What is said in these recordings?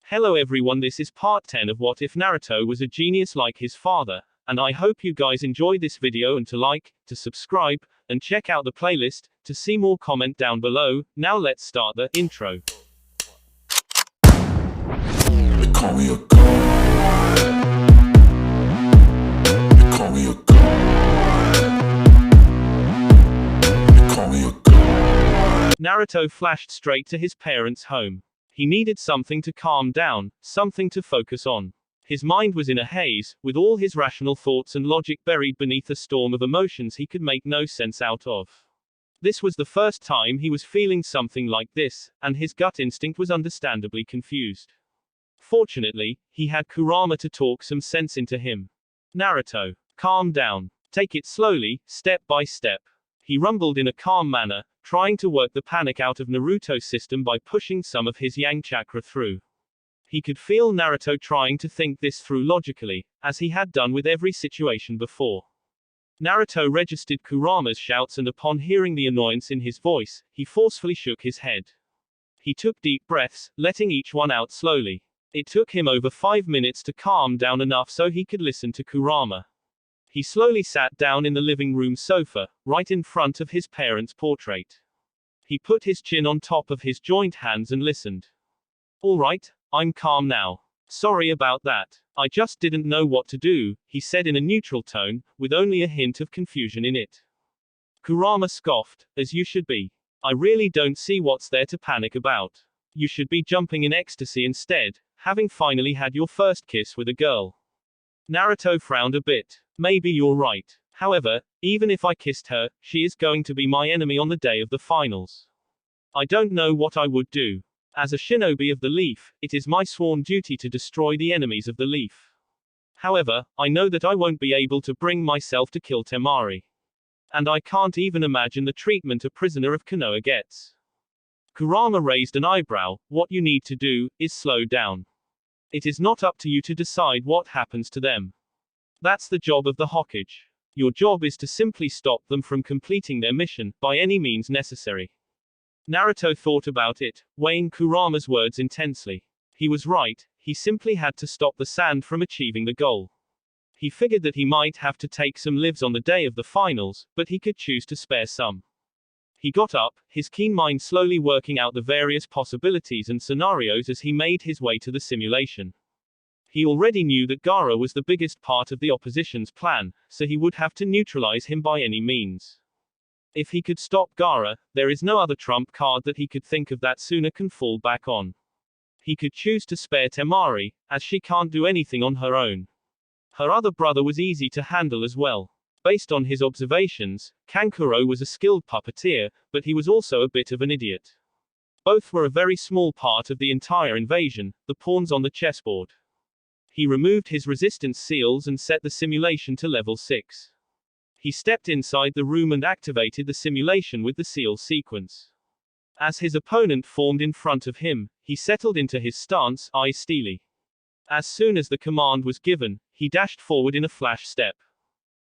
Hello everyone, this is part 10 of What If Naruto Was a Genius Like His Father, and I hope you guys enjoy this video and to like, to subscribe, and check out the playlist, to see more comment down below. Now let's start the intro. They call me a god. They call me a god. They call me a god. Naruto flashed straight to his parents' home. He needed something to calm down, something to focus on. His mind was in a haze, with all his rational thoughts and logic buried beneath a storm of emotions he could make no sense out of. This was the first time he was feeling something like this, and his gut instinct was understandably confused. Fortunately, he had Kurama to talk some sense into him. Naruto, calm down. Take it slowly, step by step. He rumbled in a calm manner, trying to work the panic out of Naruto's system by pushing some of his yang chakra through. He could feel Naruto trying to think this through logically, as he had done with every situation before. Naruto registered Kurama's shouts, and upon hearing the annoyance in his voice, he forcefully shook his head. He took deep breaths, letting each one out slowly. It took him over 5 minutes to calm down enough so he could listen to Kurama. He slowly sat down in the living room sofa, right in front of his parents' portrait. He put his chin on top of his joint hands and listened. All right, I'm calm now. Sorry about that. I just didn't know what to do, he said in a neutral tone, with only a hint of confusion in it. Kurama scoffed, as you should be. I really don't see what's there to panic about. You should be jumping in ecstasy instead, having finally had your first kiss with a girl. Naruto frowned a bit. Maybe you're right. However, even if I kissed her, she is going to be my enemy on the day of the finals. I don't know what I would do. As a shinobi of the leaf, it is my sworn duty to destroy the enemies of the leaf. However, I know that I won't be able to bring myself to kill Temari. And I can't even imagine the treatment a prisoner of Konoha gets. Kurama raised an eyebrow. What you need to do is slow down. It is not up to you to decide what happens to them. That's the job of the Hokage. Your job is to simply stop them from completing their mission, by any means necessary. Naruto thought about it, weighing Kurama's words intensely. He was right, he simply had to stop the sand from achieving the goal. He figured that he might have to take some lives on the day of the finals, but he could choose to spare some. He got up, his keen mind slowly working out the various possibilities and scenarios as he made his way to the simulation. He already knew that Gaara was the biggest part of the opposition's plan, so he would have to neutralize him by any means. If he could stop Gaara, there is no other trump card that he could think of that Suna can fall back on. He could choose to spare Temari, as she can't do anything on her own. Her other brother was easy to handle as well. Based on his observations, Kankuro was a skilled puppeteer, but he was also a bit of an idiot. Both were a very small part of the entire invasion, the pawns on the chessboard. He removed his resistance seals and set the simulation to level 6. He stepped inside the room and activated the simulation with the seal sequence. As his opponent formed in front of him, he settled into his stance, eyes steely. As soon as the command was given, he dashed forward in a flash step.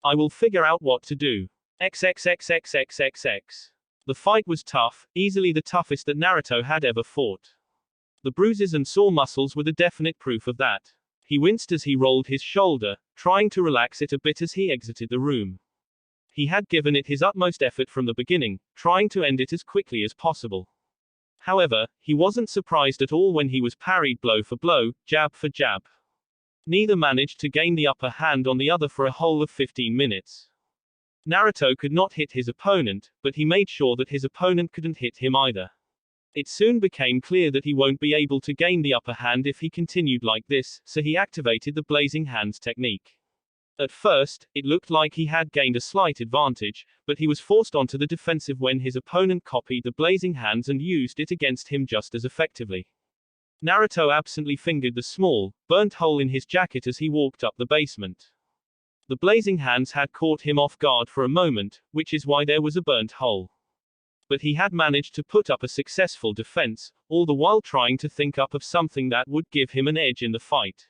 I will figure out what to do. XXXXXXX. The fight was tough, easily the toughest that Naruto had ever fought. The bruises and sore muscles were the definite proof of that. He winced as he rolled his shoulder, trying to relax it a bit as he exited the room. He had given it his utmost effort from the beginning, trying to end it as quickly as possible. However, he wasn't surprised at all when he was parried blow for blow, jab for jab. Neither managed to gain the upper hand on the other for a whole of 15 minutes. Naruto could not hit his opponent, but he made sure that his opponent couldn't hit him either. It soon became clear that he won't be able to gain the upper hand if he continued like this, so he activated the blazing hands technique. At first, it looked like he had gained a slight advantage, but he was forced onto the defensive when his opponent copied the blazing hands and used it against him just as effectively. Naruto absently fingered the small, burnt hole in his jacket as he walked up the basement. The blazing hands had caught him off guard for a moment, which is why there was a burnt hole. But he had managed to put up a successful defense, all the while trying to think up of something that would give him an edge in the fight.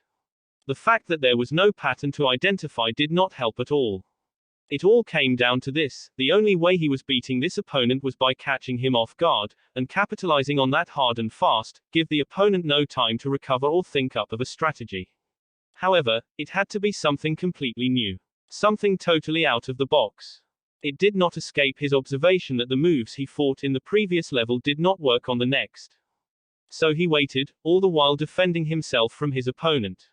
The fact that there was no pattern to identify did not help at all. It all came down to this: the only way he was beating this opponent was by catching him off guard, and capitalizing on that hard and fast, give the opponent no time to recover or think up of a strategy. However, it had to be something completely new. Something totally out of the box. It did not escape his observation that the moves he fought in the previous level did not work on the next. So he waited, all the while defending himself from his opponent.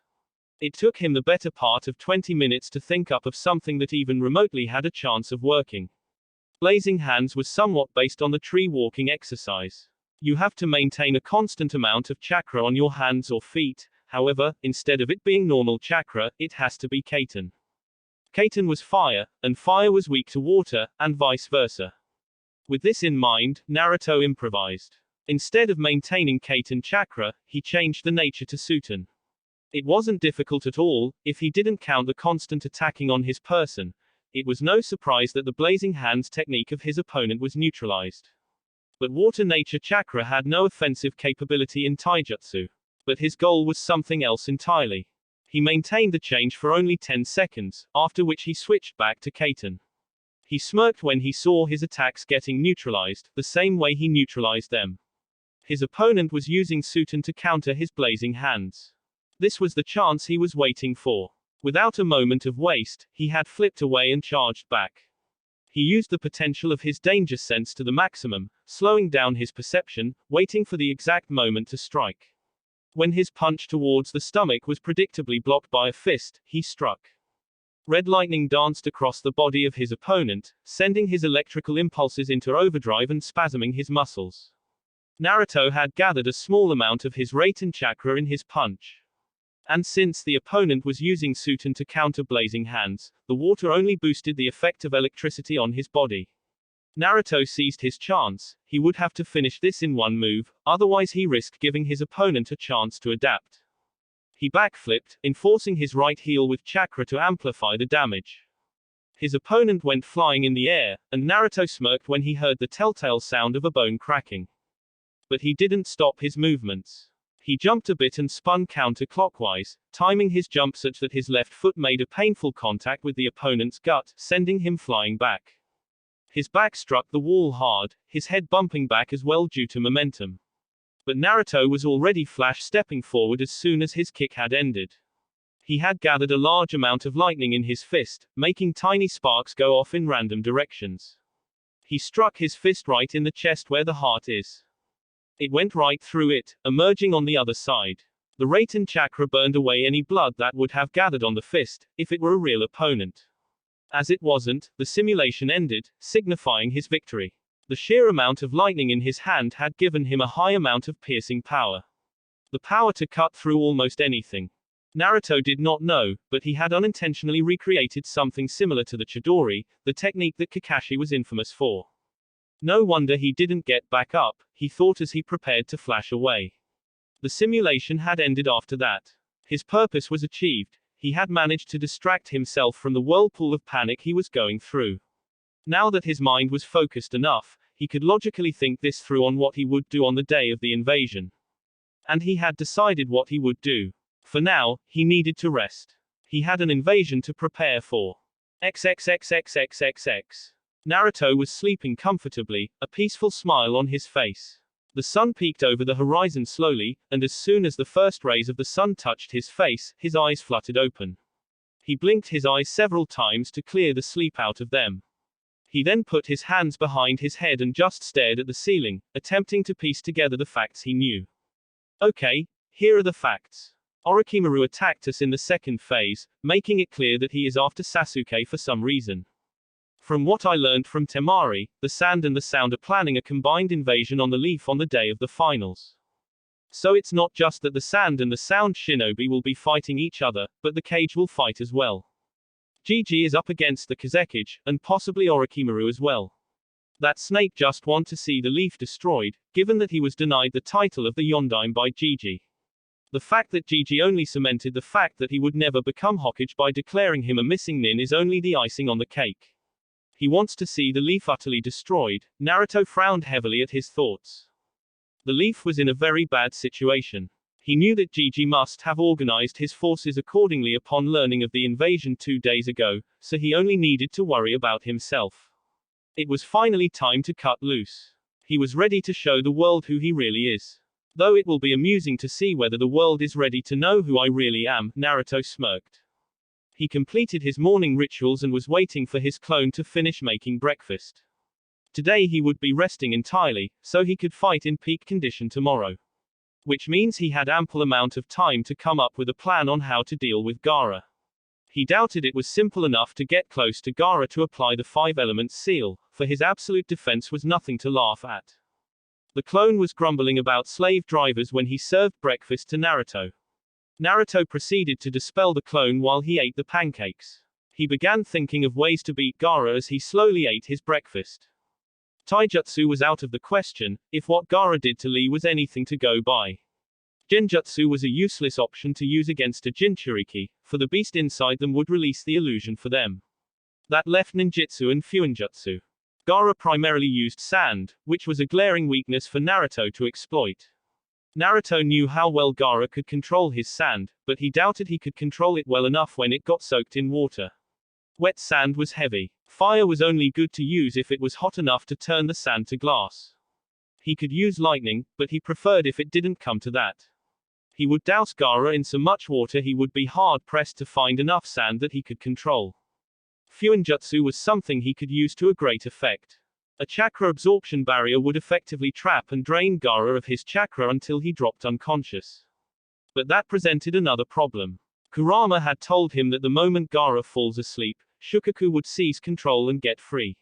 It took him the better part of 20 minutes to think up of something that even remotely had a chance of working. Blazing hands was somewhat based on the tree walking exercise. You have to maintain a constant amount of chakra on your hands or feet. However, instead of it being normal chakra, it has to be Kaiten. Kaiten was fire, and fire was weak to water, and vice versa. With this in mind, Naruto improvised. Instead of maintaining Kaiten chakra, he changed the nature to Suiten. It wasn't difficult at all, if he didn't count the constant attacking on his person. It was no surprise that the blazing hands technique of his opponent was neutralized. But water nature chakra had no offensive capability in taijutsu. But his goal was something else entirely. He maintained the change for only 10 seconds, after which he switched back to Kaiten. He smirked when he saw his attacks getting neutralized, the same way he neutralized them. His opponent was using Suiten to counter his blazing hands. This was the chance he was waiting for. Without a moment of waste, he had flipped away and charged back. He used the potential of his danger sense to the maximum, slowing down his perception, waiting for the exact moment to strike. When his punch towards the stomach was predictably blocked by a fist, he struck. Red lightning danced across the body of his opponent, sending his electrical impulses into overdrive and spasming his muscles. Naruto had gathered a small amount of his Raiten chakra in his punch. And since the opponent was using Suiten to counter blazing hands, the water only boosted the effect of electricity on his body. Naruto seized his chance. He would have to finish this in one move, otherwise he risked giving his opponent a chance to adapt. He backflipped, enforcing his right heel with chakra to amplify the damage. His opponent went flying in the air, and Naruto smirked when he heard the telltale sound of a bone cracking. But he didn't stop his movements. He jumped a bit and spun counterclockwise, timing his jump such that his left foot made a painful contact with the opponent's gut, sending him flying back. His back struck the wall hard, his head bumping back as well due to momentum. But Naruto was already flash-stepping forward as soon as his kick had ended. He had gathered a large amount of lightning in his fist, making tiny sparks go off in random directions. He struck his fist right in the chest where the heart is. It went right through it, emerging on the other side. The Raiten chakra burned away any blood that would have gathered on the fist, if it were a real opponent. As it wasn't, the simulation ended, signifying his victory. The sheer amount of lightning in his hand had given him a high amount of piercing power. The power to cut through almost anything. Naruto did not know, but he had unintentionally recreated something similar to the Chidori, the technique that Kakashi was infamous for. No wonder he didn't get back up, he thought as he prepared to flash away. The simulation had ended after that. His purpose was achieved. He had managed to distract himself from the whirlpool of panic he was going through. Now that his mind was focused enough, he could logically think this through on what he would do on the day of the invasion. And he had decided what he would do. For now, he needed to rest. He had an invasion to prepare for. XXXXXXX. Naruto was sleeping comfortably, a peaceful smile on his face. The sun peeked over the horizon slowly, and as soon as the first rays of the sun touched his face, his eyes fluttered open. He blinked his eyes several times to clear the sleep out of them. He then put his hands behind his head and just stared at the ceiling, attempting to piece together the facts he knew. Okay, here are the facts. Orochimaru attacked us in the second phase, making it clear that he is after Sasuke for some reason. From what I learned from Temari, the Sand and the Sound are planning a combined invasion on the Leaf on the day of the finals. So it's not just that the Sand and the Sound shinobi will be fighting each other, but the Cage will fight as well. Gigi is up against the Kazekage, and possibly Orochimaru as well. That snake just want to see the Leaf destroyed, given that he was denied the title of the Yondaime by Gigi. The fact that Gigi only cemented the fact that he would never become Hokage by declaring him a missing nin is only the icing on the cake. He wants to see the Leaf utterly destroyed. Naruto frowned heavily at his thoughts. The Leaf was in a very bad situation. He knew that Gigi must have organized his forces accordingly upon learning of the invasion 2 days ago, so he only needed to worry about himself. It was finally time to cut loose. He was ready to show the world who he really is. Though it will be amusing to see whether the world is ready to know who I really am, Naruto smirked. He completed his morning rituals and was waiting for his clone to finish making breakfast. Today he would be resting entirely, so he could fight in peak condition tomorrow. Which means he had ample amount of time to come up with a plan on how to deal with Gaara. He doubted it was simple enough to get close to Gaara to apply the 5 elements seal, for his absolute defense was nothing to laugh at. The clone was grumbling about slave drivers when he served breakfast to Naruto. Naruto proceeded to dispel the clone while he ate the pancakes. He began thinking of ways to beat Gaara as he slowly ate his breakfast. Taijutsu was out of the question, if what Gaara did to Lee was anything to go by. Genjutsu was a useless option to use against a Jinchuriki, for the beast inside them would release the illusion for them. That left ninjutsu and fuinjutsu. Gaara primarily used sand, which was a glaring weakness for Naruto to exploit. Naruto knew how well Gaara could control his sand, but he doubted he could control it well enough when it got soaked in water. Wet sand was heavy. Fire was only good to use if it was hot enough to turn the sand to glass. He could use lightning, but he preferred if it didn't come to that. He would douse Gaara in so much water he would be hard-pressed to find enough sand that he could control. Fuinjutsu was something he could use to a great effect. A chakra absorption barrier would effectively trap and drain Gaara of his chakra until he dropped unconscious. But that presented another problem. Kurama had told him that the moment Gaara falls asleep, Shukaku would seize control and get free.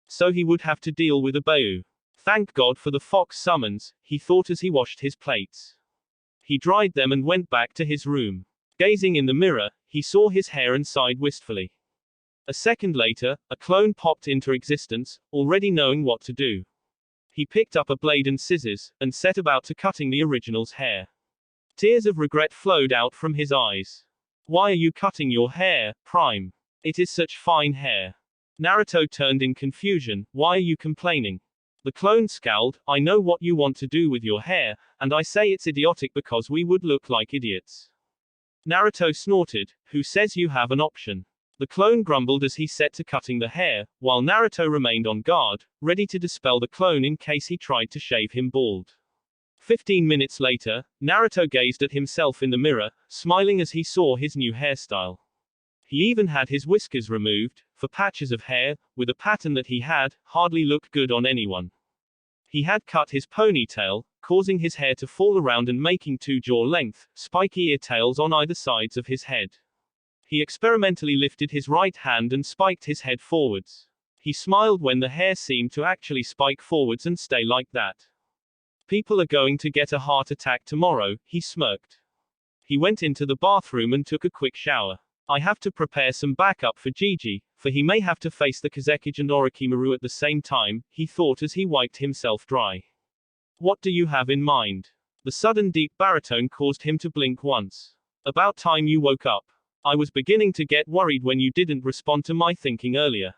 So he would have to deal with a Beu. Thank God for the fox summons, he thought as he washed his plates. He dried them and went back to his room. Gazing in the mirror, he saw his hair and sighed wistfully. A second later, a clone popped into existence, already knowing what to do. He picked up a blade and scissors, and set about to cutting the original's hair. Tears of regret flowed out from his eyes. Why are you cutting your hair, Prime? It is such fine hair. Naruto turned in confusion, why are you complaining? The clone scowled, I know what you want to do with your hair, and I say it's idiotic because we would look like idiots. Naruto snorted, who says you have an option? The clone grumbled as he set to cutting the hair, while Naruto remained on guard, ready to dispel the clone in case he tried to shave him bald. 15 minutes later, Naruto gazed at himself in the mirror, smiling as he saw his new hairstyle. He even had his whiskers removed, for patches of hair, with a pattern that he had, hardly looked good on anyone. He had cut his ponytail, causing his hair to fall around and making 2 jaw-length, spiky ear tails on either sides of his head. He experimentally lifted his right hand and spiked his head forwards. He smiled when the hair seemed to actually spike forwards and stay like that. People are going to get a heart attack tomorrow, he smirked. He went into the bathroom and took a quick shower. I have to prepare some backup for Gigi, for he may have to face the Kazekage and Orochimaru at the same time, he thought as he wiped himself dry. What do you have in mind? The sudden deep baritone caused him to blink once. About time you woke up. I was beginning to get worried when you didn't respond to my thinking earlier.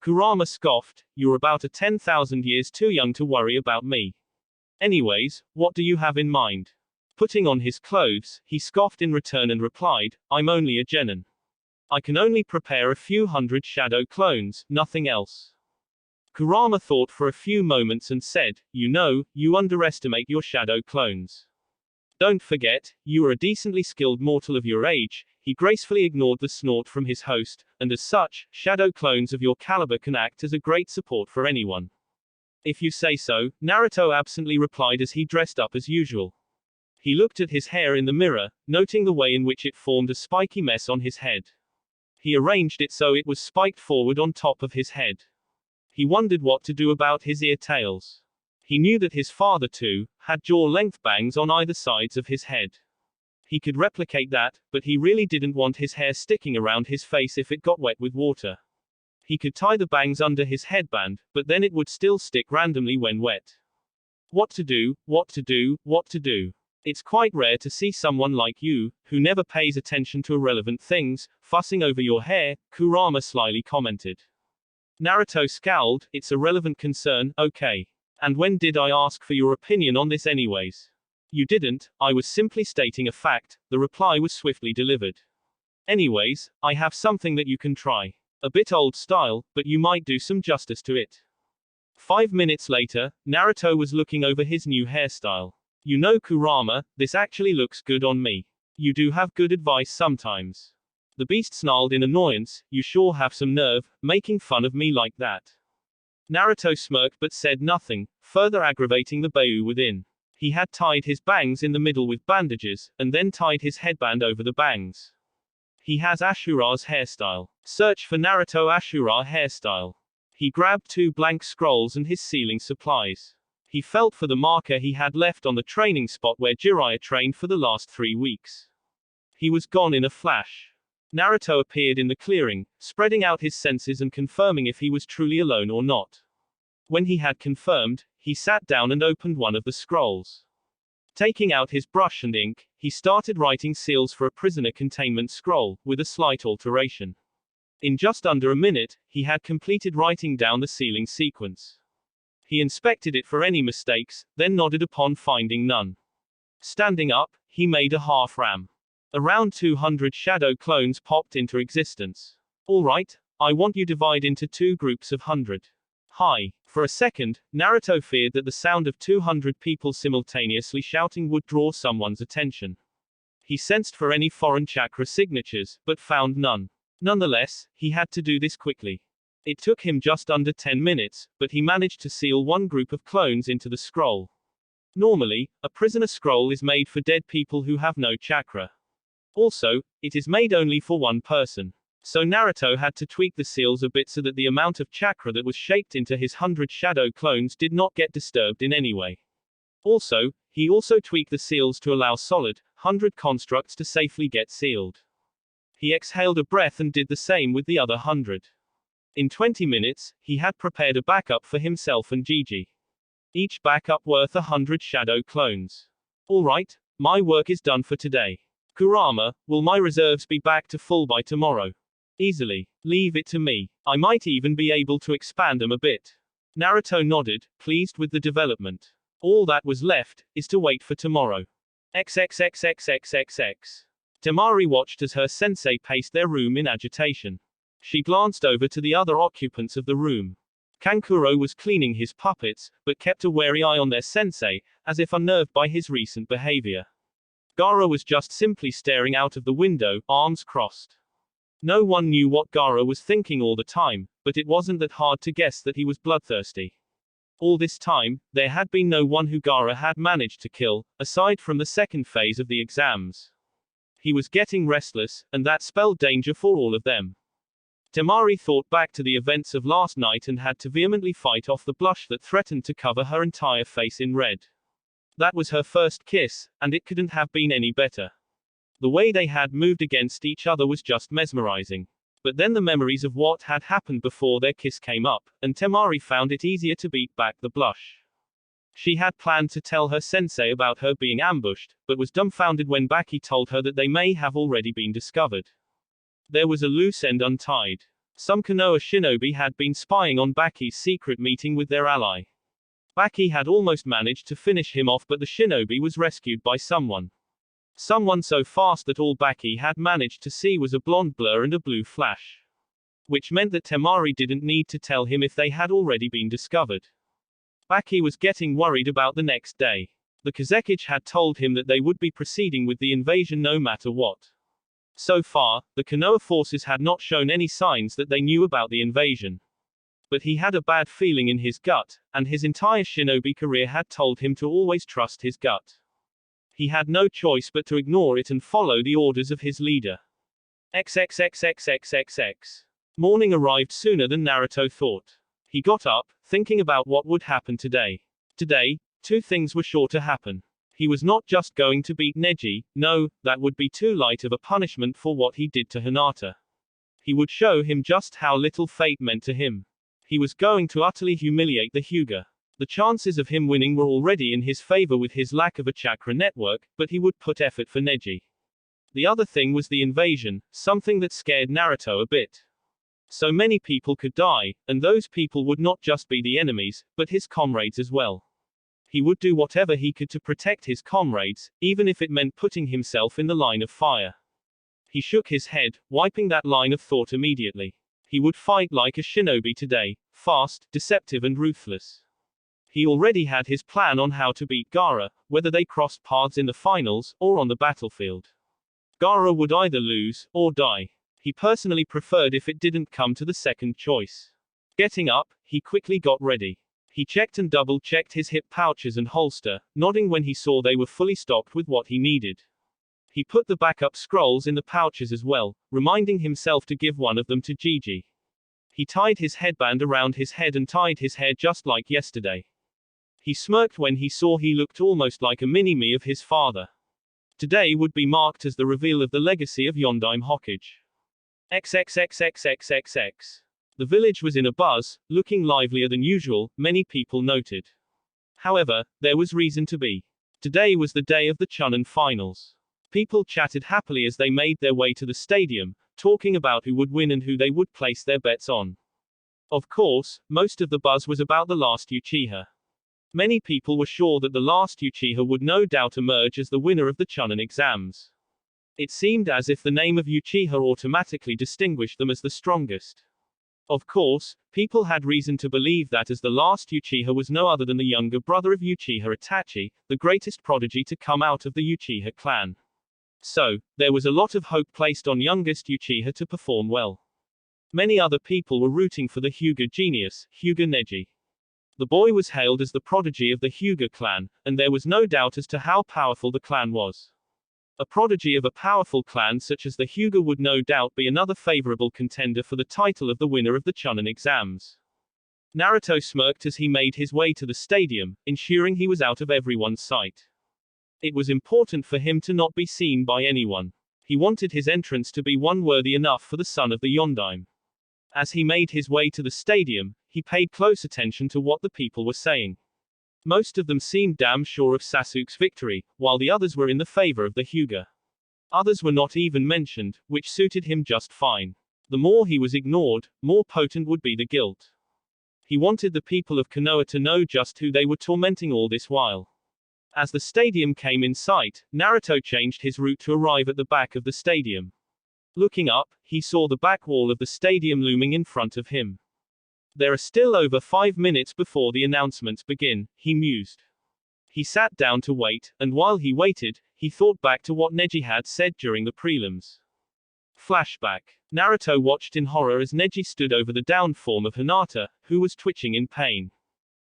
Kurama scoffed, you're about 10,000 years too young to worry about me. Anyways, what do you have in mind? Putting on his clothes, he scoffed in return and replied, I'm only a genin. I can only prepare a few hundred shadow clones, nothing else. Kurama thought for a few moments and said, you know, you underestimate your shadow clones. Don't forget, you are a decently skilled mortal of your age. He gracefully ignored the snort from his host, and as such, shadow clones of your caliber can act as a great support for anyone. If you say so, Naruto absently replied as he dressed up as usual. He looked at his hair in the mirror, noting the way in which it formed a spiky mess on his head. He arranged it so it was spiked forward on top of his head. He wondered what to do about his ear tails. He knew that his father too had jaw-length bangs on either sides of his head. He could replicate that, but he really didn't want his hair sticking around his face if it got wet with water. He could tie the bangs under his headband, but then it would still stick randomly when wet. What to do, what to do, what to do. It's quite rare to see someone like you, who never pays attention to irrelevant things, fussing over your hair, Kurama slyly commented. Naruto scowled, it's a relevant concern, okay. And when did I ask for your opinion on this anyways? You didn't, I was simply stating a fact, the reply was swiftly delivered. Anyways, I have something that you can try. A bit old style, but you might do some justice to it. 5 minutes later, Naruto was looking over his new hairstyle. You know Kurama, this actually looks good on me. You do have good advice sometimes. The beast snarled in annoyance, you sure have some nerve, making fun of me like that. Naruto smirked but said nothing, further aggravating the Bayu within. He had tied his bangs in the middle with bandages, and then tied his headband over the bangs. He has Ashura's hairstyle. Search for Naruto Ashura hairstyle. He grabbed 2 blank scrolls and his sealing supplies. He felt for the marker he had left on the training spot where Jiraiya trained for the last 3 weeks. He was gone in a flash. Naruto appeared in the clearing, spreading out his senses and confirming if he was truly alone or not. When he had confirmed, he sat down and opened one of the scrolls. Taking out his brush and ink, he started writing seals for a prisoner containment scroll, with a slight alteration. In just under a minute, he had completed writing down the sealing sequence. He inspected it for any mistakes, then nodded upon finding none. Standing up, he made a half ram. Around 200 shadow clones popped into existence. Alright, I want you divide into 2 groups of 100. Hi. For a second, Naruto feared that the sound of 200 people simultaneously shouting would draw someone's attention. He sensed for any foreign chakra signatures, but found none. Nonetheless, he had to do this quickly. It took him just under 10 minutes, but he managed to seal one group of clones into the scroll. Normally, a prisoner scroll is made for dead people who have no chakra. Also, it is made only for one person. So Naruto had to tweak the seals a bit so that the amount of chakra that was shaped into his 100 shadow clones did not get disturbed in any way. Also, he also tweaked the seals to allow solid, 100 constructs to safely get sealed. He exhaled a breath and did the same with the other 100. In 20 minutes, he had prepared a backup for himself and Gigi. Each backup worth 100 shadow clones. Alright, my work is done for today. Kurama, will my reserves be back to full by tomorrow? Easily. Leave it to me. I might even be able to expand them a bit. Naruto nodded, pleased with the development. All that was left, is to wait for tomorrow. XXXXXXX. Temari watched as her sensei paced their room in agitation. She glanced over to the other occupants of the room. Kankuro was cleaning his puppets, but kept a wary eye on their sensei, as if unnerved by his recent behavior. Gaara was just simply staring out of the window, arms crossed. No one knew what Gaara was thinking all the time, but it wasn't that hard to guess that he was bloodthirsty. All this time, there had been no one who Gaara had managed to kill, aside from the second phase of the exams. He was getting restless, and that spelled danger for all of them. Temari thought back to the events of last night and had to vehemently fight off the blush that threatened to cover her entire face in red. That was her first kiss, and it couldn't have been any better. The way they had moved against each other was just mesmerizing. But then the memories of what had happened before their kiss came up, and Temari found it easier to beat back the blush. She had planned to tell her sensei about her being ambushed, but was dumbfounded when Baki told her that they may have already been discovered. There was a loose end untied. Some Konoha shinobi had been spying on Baki's secret meeting with their ally. Baki had almost managed to finish him off, but the shinobi was rescued by someone. Someone so fast that all Baki had managed to see was a blonde blur and a blue flash. Which meant that Temari didn't need to tell him if they had already been discovered. Baki was getting worried about the next day. The Kazekage had told him that they would be proceeding with the invasion no matter what. So far, the Konoha forces had not shown any signs that they knew about the invasion. But he had a bad feeling in his gut, and his entire shinobi career had told him to always trust his gut. He had no choice but to ignore it and follow the orders of his leader. XXXXXXX. Morning arrived sooner than Naruto thought. He got up, thinking about what would happen today. Today, 2 things were sure to happen. He was not just going to beat Neji, no, that would be too light of a punishment for what he did to Hinata. He would show him just how little fate meant to him. He was going to utterly humiliate the Hyuga. The chances of him winning were already in his favor with his lack of a chakra network, but he would put effort for Neji. The other thing was the invasion, something that scared Naruto a bit. So many people could die, and those people would not just be the enemies, but his comrades as well. He would do whatever he could to protect his comrades, even if it meant putting himself in the line of fire. He shook his head, wiping that line of thought immediately. He would fight like a shinobi today, fast, deceptive and ruthless. He already had his plan on how to beat Gaara, whether they crossed paths in the finals, or on the battlefield. Gaara would either lose, or die. He personally preferred if it didn't come to the second choice. Getting up, he quickly got ready. He checked and double-checked his hip pouches and holster, nodding when he saw they were fully stocked with what he needed. He put the backup scrolls in the pouches as well, reminding himself to give one of them to Gigi. He tied his headband around his head and tied his hair just like yesterday. He smirked when he saw he looked almost like a mini-me of his father. Today would be marked as the reveal of the legacy of Yondaime Hokage. XXXXXXX. The village was in a buzz, looking livelier than usual, many people noted. However, there was reason to be. Today was the day of the Chunin finals. People chatted happily as they made their way to the stadium, talking about who would win and who they would place their bets on. Of course, most of the buzz was about the last Uchiha. Many people were sure that the last Uchiha would no doubt emerge as the winner of the Chunin exams. It seemed as if the name of Uchiha automatically distinguished them as the strongest. Of course, people had reason to believe that, as the last Uchiha was no other than the younger brother of Uchiha Itachi, the greatest prodigy to come out of the Uchiha clan. So, there was a lot of hope placed on youngest Uchiha to perform well. Many other people were rooting for the Hyuga genius, Hyuga Neji. The boy was hailed as the prodigy of the Hyuga clan, and there was no doubt as to how powerful the clan was. A prodigy of a powerful clan such as the Hyuga would no doubt be another favorable contender for the title of the winner of the Chunin exams. Naruto smirked as he made his way to the stadium, ensuring he was out of everyone's sight. It was important for him to not be seen by anyone. He wanted his entrance to be one worthy enough for the son of the Yondaime. As he made his way to the stadium, he paid close attention to what the people were saying. Most of them seemed damn sure of Sasuke's victory, while the others were in the favor of the Hyuga. Others were not even mentioned, which suited him just fine. The more he was ignored, more potent would be the guilt. He wanted the people of Konoha to know just who they were tormenting all this while. As the stadium came in sight, Naruto changed his route to arrive at the back of the stadium. Looking up, he saw the back wall of the stadium looming in front of him. There are still over 5 minutes before the announcements begin, he mused. He sat down to wait, and while he waited, he thought back to what Neji had said during the prelims. Flashback. Naruto watched in horror as Neji stood over the down form of Hinata, who was twitching in pain.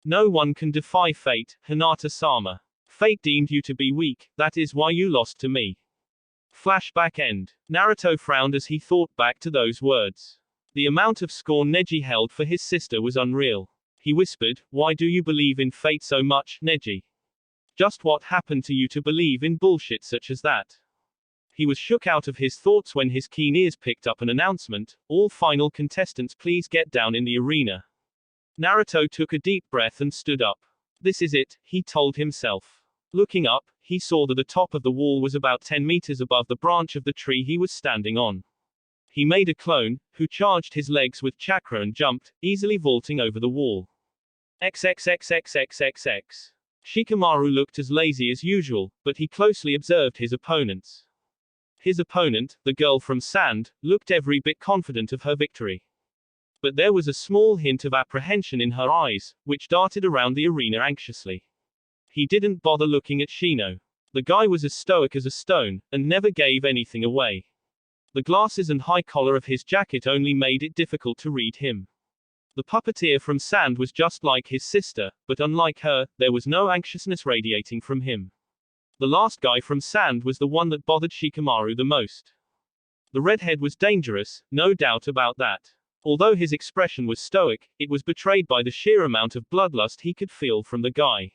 No one can defy fate, Hinata-sama. Fate deemed you to be weak, that is why you lost to me. Flashback end. Naruto frowned as he thought back to those words. The amount of scorn Neji held for his sister was unreal. He whispered, "Why do you believe in fate so much, Neji? Just what happened to you to believe in bullshit such as that?" He was shook out of his thoughts when his keen ears picked up an announcement, "All final contestants please get down in the arena." Naruto took a deep breath and stood up. This is it, he told himself. Looking up, he saw that the top of the wall was about 10 meters above the branch of the tree he was standing on. He made a clone, who charged his legs with chakra and jumped, easily vaulting over the wall. XXXXXXX. Shikamaru looked as lazy as usual, but he closely observed his opponents. His opponent, the girl from Sand, looked every bit confident of her victory. But there was a small hint of apprehension in her eyes, which darted around the arena anxiously. He didn't bother looking at Shino. The guy was as stoic as a stone, and never gave anything away. The glasses and high collar of his jacket only made it difficult to read him. The puppeteer from Sand was just like his sister, but unlike her, there was no anxiousness radiating from him. The last guy from Sand was the one that bothered Shikamaru the most. The redhead was dangerous, no doubt about that. Although his expression was stoic, it was betrayed by the sheer amount of bloodlust he could feel from the guy.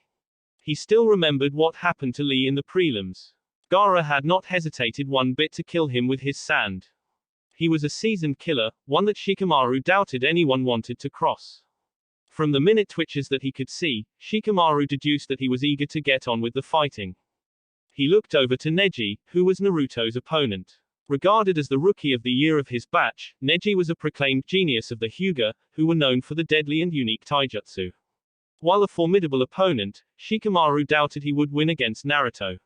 He still remembered what happened to Lee in the prelims. Gaara had not hesitated one bit to kill him with his sand. He was a seasoned killer, one that Shikamaru doubted anyone wanted to cross. From the minute twitches that he could see, Shikamaru deduced that he was eager to get on with the fighting. He looked over to Neji, who was Naruto's opponent. Regarded as the rookie of the year of his batch, Neji was a proclaimed genius of the Hyuga, who were known for the deadly and unique taijutsu. While a formidable opponent, Shikamaru doubted he would win against Naruto.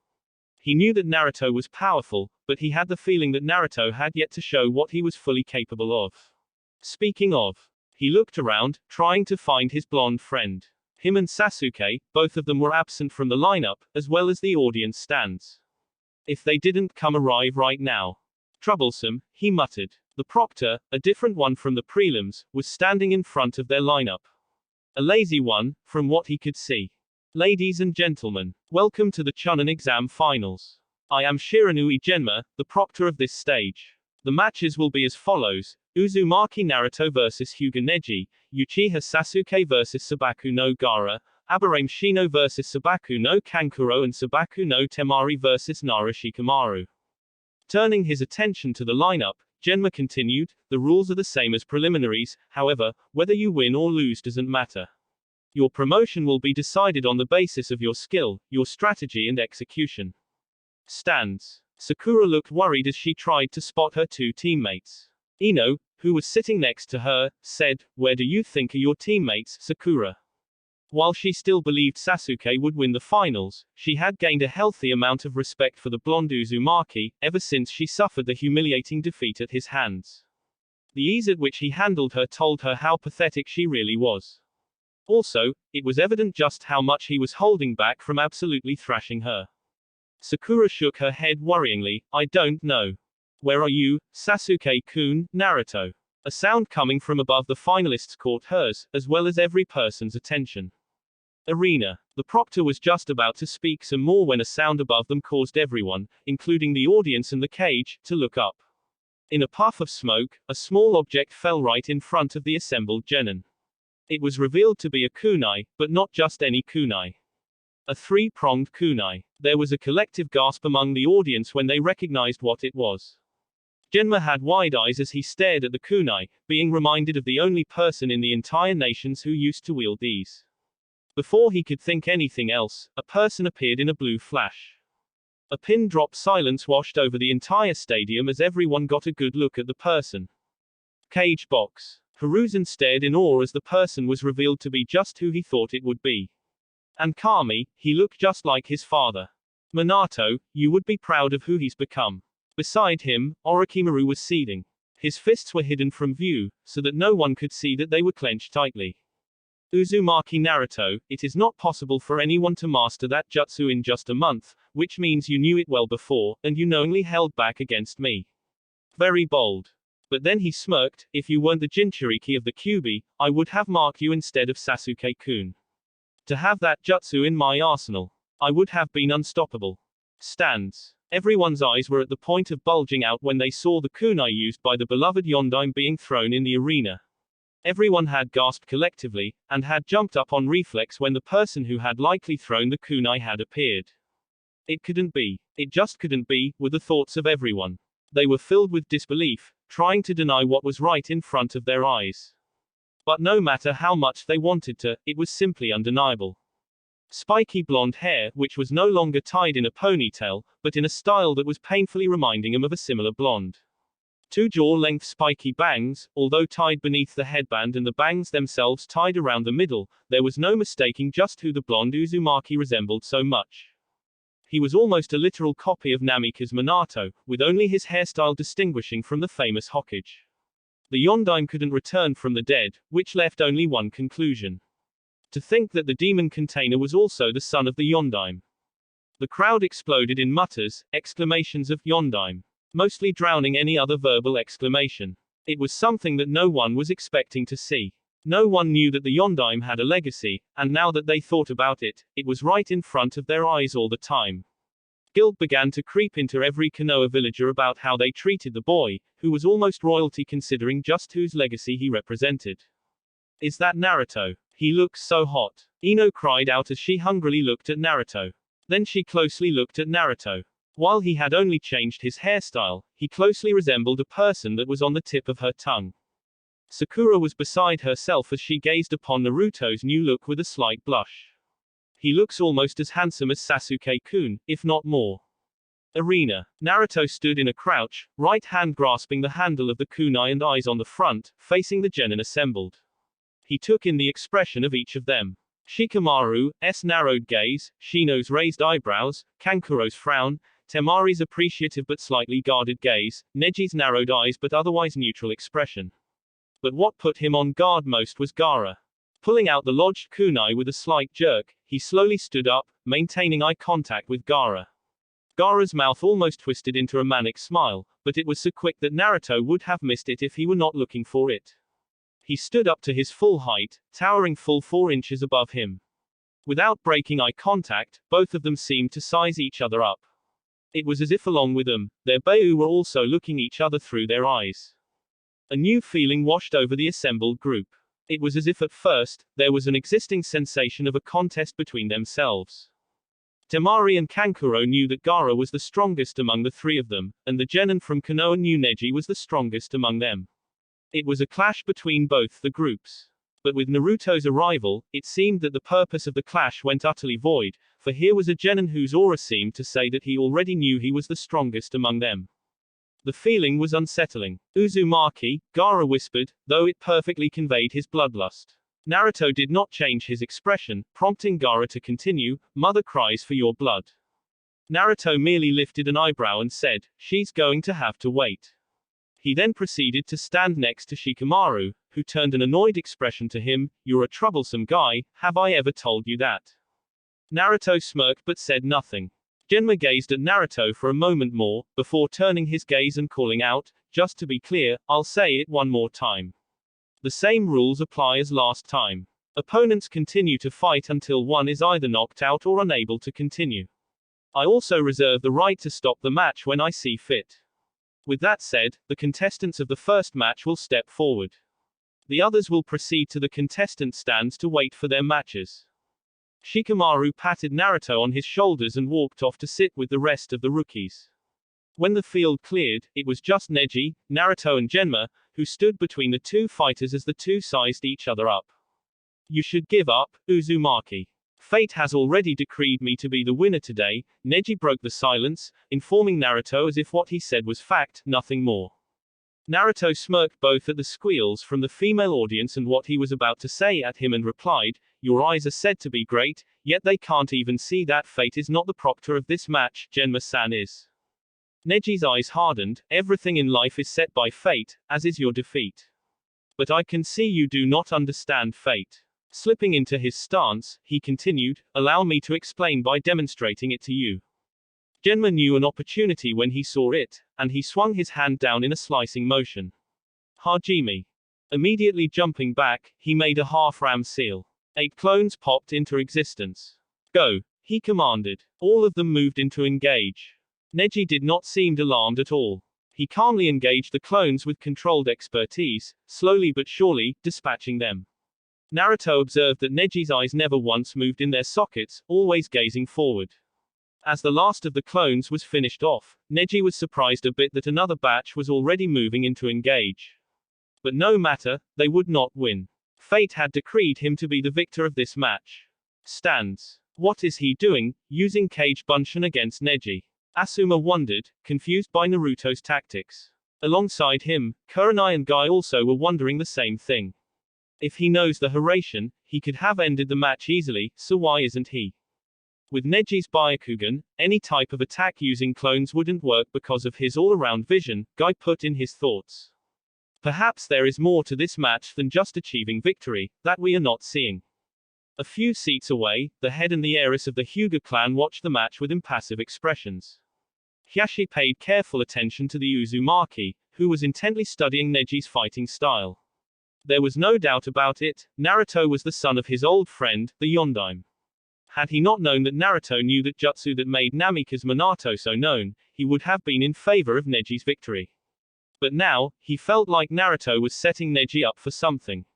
He knew that Naruto was powerful, but he had the feeling that Naruto had yet to show what he was fully capable of. Speaking of, he looked around, trying to find his blonde friend. Him and Sasuke, both of them were absent from the lineup, as well as the audience stands. If they didn't arrive right now. Troublesome, he muttered. The proctor, a different one from the prelims, was standing in front of their lineup. A lazy one, from what he could see. Ladies and gentlemen, welcome to the Chunin exam finals. I am Shiranui Genma, the proctor of this stage. The matches will be as follows: Uzumaki Naruto vs Hyuga Neji, Uchiha Sasuke vs Sabaku no Gaara, Aburame Shino vs Sabaku no Kankuro and Sabaku no Temari vs Nara Shikamaru. Turning his attention to the lineup, Genma continued, the rules are the same as preliminaries, however, whether you win or lose doesn't matter. Your promotion will be decided on the basis of your skill, your strategy and execution. Stands. Sakura looked worried as she tried to spot her two teammates. Ino, who was sitting next to her, said, "Where do you think are your teammates, Sakura?" While she still believed Sasuke would win the finals, she had gained a healthy amount of respect for the blonde Uzumaki, ever since she suffered the humiliating defeat at his hands. The ease at which he handled her told her how pathetic she really was. Also, it was evident just how much he was holding back from absolutely thrashing her. Sakura shook her head worryingly. "I don't know. Where are you, Sasuke-kun, Naruto?" A sound coming from above the finalists caught hers, as well as every person's attention. Arena. The proctor was just about to speak some more when a sound above them caused everyone, including the audience and the cage, to look up. In a puff of smoke, a small object fell right in front of the assembled genin. It was revealed to be a kunai, but not just any kunai. A three-pronged kunai. There was a collective gasp among the audience when they recognized what it was. Genma had wide eyes as he stared at the kunai, being reminded of the only person in the entire nations who used to wield these. Before he could think anything else, a person appeared in a blue flash. A pin-drop silence washed over the entire stadium as everyone got a good look at the person. Cage box. Hiruzen stared in awe as the person was revealed to be just who he thought it would be. And Kami, he looked just like his father. Minato, you would be proud of who he's become. Beside him, Orochimaru was seething. His fists were hidden from view, so that no one could see that they were clenched tightly. Uzumaki Naruto, it is not possible for anyone to master that jutsu in just a month, which means you knew it well before, and you knowingly held back against me. Very bold. But then he smirked, if you weren't the Jinchuriki of the Kyuubi, I would have marked you instead of Sasuke-kun. To have that jutsu in my arsenal, I would have been unstoppable. Stands. Everyone's eyes were at the point of bulging out when they saw the kunai used by the beloved Yondaime being thrown in the arena. Everyone had gasped collectively, and had jumped up on reflex when the person who had likely thrown the kunai had appeared. It couldn't be. It just couldn't be, were the thoughts of everyone. They were filled with disbelief, trying to deny what was right in front of their eyes. But no matter how much they wanted to, it was simply undeniable. Spiky blonde hair, which was no longer tied in a ponytail, but in a style that was painfully reminding him of a similar blonde. Two jaw-length spiky bangs, although tied beneath the headband and the bangs themselves tied around the middle, there was no mistaking just who the blonde Uzumaki resembled so much. He was almost a literal copy of Namikaze Minato, with only his hairstyle distinguishing from the famous Hokage. The Yondaime couldn't return from the dead, which left only one conclusion. To think that the demon container was also the son of the Yondaime. The crowd exploded in mutters, exclamations of Yondaime, mostly drowning any other verbal exclamation. It was something that no one was expecting to see. No one knew that the Yondaime had a legacy, and now that they thought about it, it was right in front of their eyes all the time. Guilt began to creep into every Konoha villager about how they treated the boy, who was almost royalty considering just whose legacy he represented. Is that Naruto? He looks so hot. Ino cried out as she hungrily looked at Naruto. Then she closely looked at Naruto. While he had only changed his hairstyle, he closely resembled a person that was on the tip of her tongue. Sakura was beside herself as she gazed upon Naruto's new look with a slight blush. He looks almost as handsome as Sasuke-kun, if not more. Arena. Naruto stood in a crouch, right hand grasping the handle of the kunai and eyes on the front, facing the genin assembled. He took in the expression of each of them. Shikamaru's narrowed gaze, Shino's raised eyebrows, Kankuro's frown, Temari's appreciative but slightly guarded gaze, Neji's narrowed eyes but otherwise neutral expression. But what put him on guard most was Gaara. Pulling out the lodged kunai with a slight jerk, he slowly stood up, maintaining eye contact with Gaara. Gaara's mouth almost twisted into a manic smile, but it was so quick that Naruto would have missed it if he were not looking for it. He stood up to his full height, towering full 4 inches above him. Without breaking eye contact, both of them seemed to size each other up. It was as if along with them, their Beu were also looking each other through their eyes. A new feeling washed over the assembled group. It was as if at first, there was an existing sensation of a contest between themselves. Temari and Kankuro knew that Gaara was the strongest among the 3 of them, and the genin from Konoha knew Neji was the strongest among them. It was a clash between both the groups. But with Naruto's arrival, it seemed that the purpose of the clash went utterly void, for here was a genin whose aura seemed to say that he already knew he was the strongest among them. The feeling was unsettling. Uzumaki, Gaara whispered, though it perfectly conveyed his bloodlust. Naruto did not change his expression, prompting Gaara to continue, "Mother cries for your blood." Naruto merely lifted an eyebrow and said, "She's going to have to wait." He then proceeded to stand next to Shikamaru, who turned an annoyed expression to him, "You're a troublesome guy, have I ever told you that?" Naruto smirked but said nothing. Genma gazed at Naruto for a moment more, before turning his gaze and calling out, "Just to be clear, I'll say it one more time. The same rules apply as last time. Opponents continue to fight until one is either knocked out or unable to continue. I also reserve the right to stop the match when I see fit. With that said, the contestants of the first match will step forward. The others will proceed to the contestant stands to wait for their matches." Shikamaru patted Naruto on his shoulders and walked off to sit with the rest of the rookies. When the field cleared, it was just Neji, Naruto and Genma, who stood between the 2 fighters as the 2 sized each other up. "You should give up, Uzumaki. Fate has already decreed me to be the winner today." Neji broke the silence, informing Naruto as if what he said was fact, nothing more. Naruto smirked both at the squeals from the female audience and what he was about to say at him and replied, "Your eyes are said to be great, yet they can't even see that fate is not the proctor of this match, Genma-san is." Neji's eyes hardened. "Everything in life is set by fate, as is your defeat. But I can see you do not understand fate." Slipping into his stance, he continued, "Allow me to explain by demonstrating it to you." Genma knew an opportunity when he saw it, and he swung his hand down in a slicing motion. Hajime. Immediately jumping back, he made a half-ram seal. 8 clones popped into existence. "Go," he commanded. All of them moved into engage. Neji did not seem alarmed at all. He calmly engaged the clones with controlled expertise, slowly but surely, dispatching them. Naruto observed that Neji's eyes never once moved in their sockets, always gazing forward. As the last of the clones was finished off, Neji was surprised a bit that another batch was already moving into engage. But no matter, they would not win. Fate had decreed him to be the victor of this match. Stands. What is he doing, using Cage Bunshin against Neji? Asuma wondered, confused by Naruto's tactics. Alongside him, Kurenai and Guy also were wondering the same thing. If he knows the Hiraishin, he could have ended the match easily, so why isn't he? With Neji's Byakugan, any type of attack using clones wouldn't work because of his all-around vision, Guy put in his thoughts. Perhaps there is more to this match than just achieving victory, that we are not seeing. A few seats away, the head and the heiress of the Hyuga clan watched the match with impassive expressions. Hiyashi paid careful attention to the Uzumaki, who was intently studying Neji's fighting style. There was no doubt about it, Naruto was the son of his old friend, the Yondaime. Had he not known that Naruto knew that jutsu that made Namikaze Minato so known, he would have been in favor of Neji's victory. But now, he felt like Naruto was setting Neji up for something.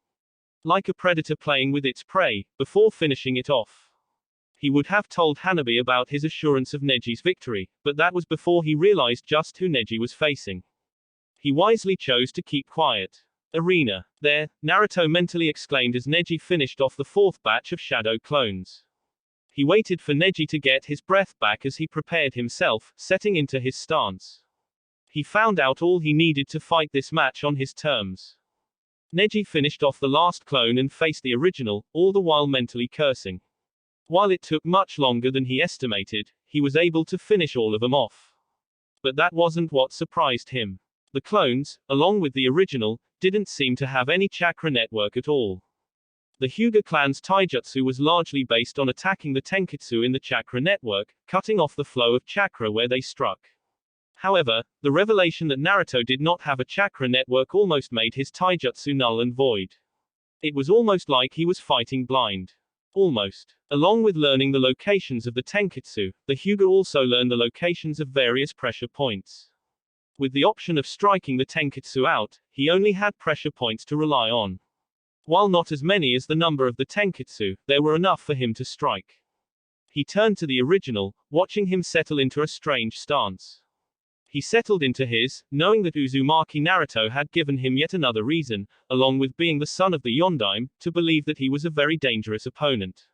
Like a predator playing with its prey, before finishing it off. He would have told Hanabi about his assurance of Neji's victory, but that was before he realized just who Neji was facing. He wisely chose to keep quiet. Arena. There, Naruto mentally exclaimed as Neji finished off the 4th batch of shadow clones. He waited for Neji to get his breath back as he prepared himself, setting into his stance. He found out all he needed to fight this match on his terms. Neji finished off the last clone and faced the original, all the while mentally cursing. While it took much longer than he estimated, he was able to finish all of them off. But that wasn't what surprised him. The clones, along with the original, didn't seem to have any chakra network at all. The Hyuga clan's taijutsu was largely based on attacking the tenketsu in the chakra network, cutting off the flow of chakra where they struck. However, the revelation that Naruto did not have a chakra network almost made his taijutsu null and void. It was almost like he was fighting blind. Almost. Along with learning the locations of the tenketsu, the Hyuga also learned the locations of various pressure points. With the option of striking the tenketsu out, he only had pressure points to rely on. While not as many as the number of the tenketsu, there were enough for him to strike. He turned to the original, watching him settle into a strange stance. He settled into his, knowing that Uzumaki Naruto had given him yet another reason, along with being the son of the Yondaime, to believe that he was a very dangerous opponent.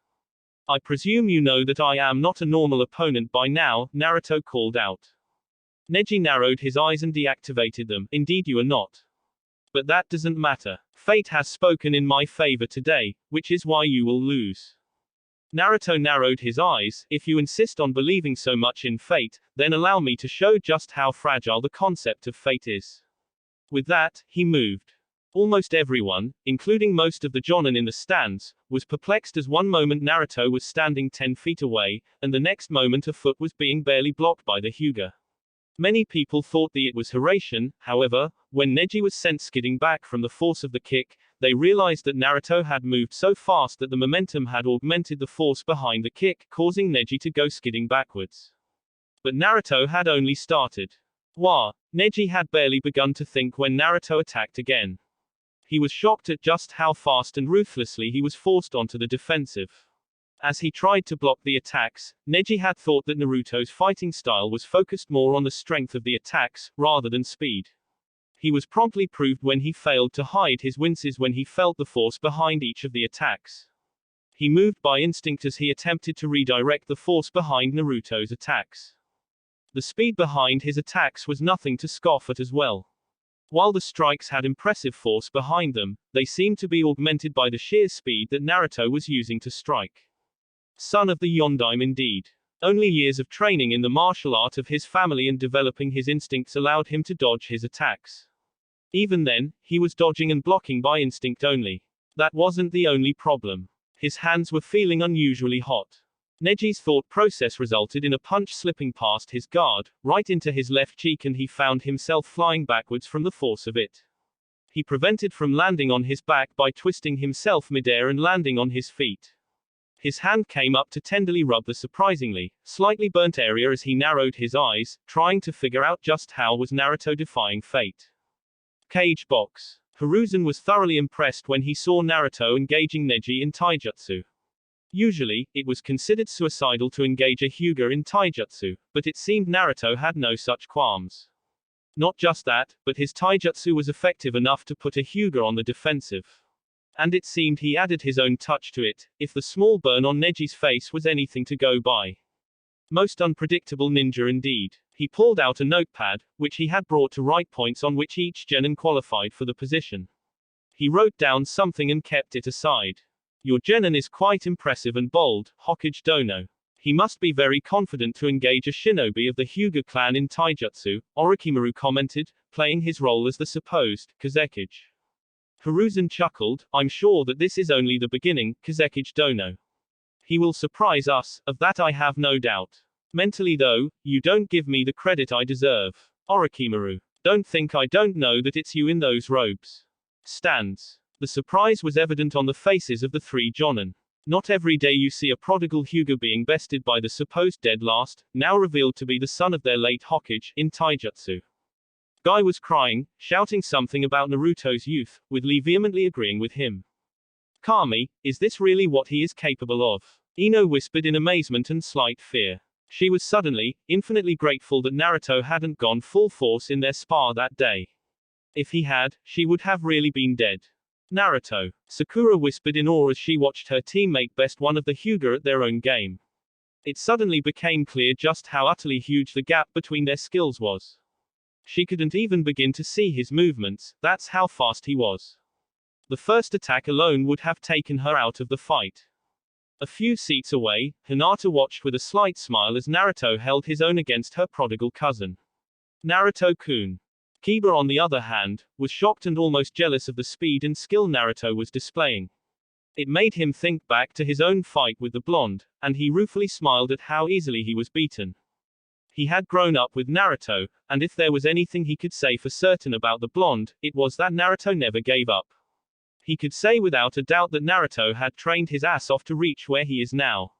I presume you know that I am not a normal opponent by now, Naruto called out. Neji narrowed his eyes and deactivated them. Indeed you are not. But that doesn't matter. Fate has spoken in my favor today, which is why you will lose. Naruto narrowed his eyes. If you insist on believing so much in fate, then allow me to show just how fragile the concept of fate is. With that, he moved. Almost everyone, including most of the Jonin in the stands, was perplexed as one moment Naruto was standing 10 feet away, and the next moment a foot was being barely blocked by the Hyuga. Many people thought that it was Hiraishin. However, when Neji was sent skidding back from the force of the kick, they realized that Naruto had moved so fast that the momentum had augmented the force behind the kick, causing Neji to go skidding backwards. But Naruto had only started. Wah! Neji had barely begun to think when Naruto attacked again. He was shocked at just how fast and ruthlessly he was forced onto the defensive. As he tried to block the attacks, Neji had thought that Naruto's fighting style was focused more on the strength of the attacks, rather than speed. He was promptly proved when he failed to hide his winces when he felt the force behind each of the attacks. He moved by instinct as he attempted to redirect the force behind Naruto's attacks. The speed behind his attacks was nothing to scoff at as well. While the strikes had impressive force behind them, they seemed to be augmented by the sheer speed that Naruto was using to strike. Son of the Yondaime indeed. Only years of training in the martial art of his family and developing his instincts allowed him to dodge his attacks. Even then, he was dodging and blocking by instinct only. That wasn't the only problem. His hands were feeling unusually hot. Neji's thought process resulted in a punch slipping past his guard, right into his left cheek, and he found himself flying backwards from the force of it. He prevented from landing on his back by twisting himself midair and landing on his feet. His hand came up to tenderly rub the surprisingly, slightly burnt area as he narrowed his eyes, trying to figure out just how was Naruto defying fate. Cage box. Hiruzen was thoroughly impressed when he saw Naruto engaging Neji in taijutsu. Usually, it was considered suicidal to engage a Hyuga in taijutsu, but it seemed Naruto had no such qualms. Not just that, but his taijutsu was effective enough to put a Hyuga on the defensive. And it seemed he added his own touch to it, if the small burn on Neji's face was anything to go by. Most unpredictable ninja indeed. He pulled out a notepad, which he had brought to write points on which each genin qualified for the position. He wrote down something and kept it aside. Your genin is quite impressive and bold, Hokage Dono. He must be very confident to engage a shinobi of the Hyuga clan in taijutsu, Orochimaru commented, playing his role as the supposed Kazekage. Hiruzen chuckled, I'm sure that this is only the beginning, Kazekage Dono. He will surprise us, of that I have no doubt. Mentally though, you don't give me the credit I deserve. Orochimaru. Don't think I don't know that it's you in those robes. Stands. The surprise was evident on the faces of the three jonin. Not every day you see a prodigal Hyuga being bested by the supposed dead last, now revealed to be the son of their late Hokage, in taijutsu. Guy was crying, shouting something about Naruto's youth, with Lee vehemently agreeing with him. Kami, is this really what he is capable of? Ino whispered in amazement and slight fear. She was suddenly, infinitely grateful that Naruto hadn't gone full force in their spar that day. If he had, she would have really been dead. Naruto. Sakura whispered in awe as she watched her teammate best one of the Hyuga at their own game. It suddenly became clear just how utterly huge the gap between their skills was. She couldn't even begin to see his movements, that's how fast he was. The first attack alone would have taken her out of the fight. A few seats away, Hinata watched with a slight smile as Naruto held his own against her prodigal cousin. Naruto-kun. Kiba, on the other hand, was shocked and almost jealous of the speed and skill Naruto was displaying. It made him think back to his own fight with the blonde, and he ruefully smiled at how easily he was beaten. He had grown up with Naruto, and if there was anything he could say for certain about the blonde, it was that Naruto never gave up. He could say without a doubt that Naruto had trained his ass off to reach where he is now.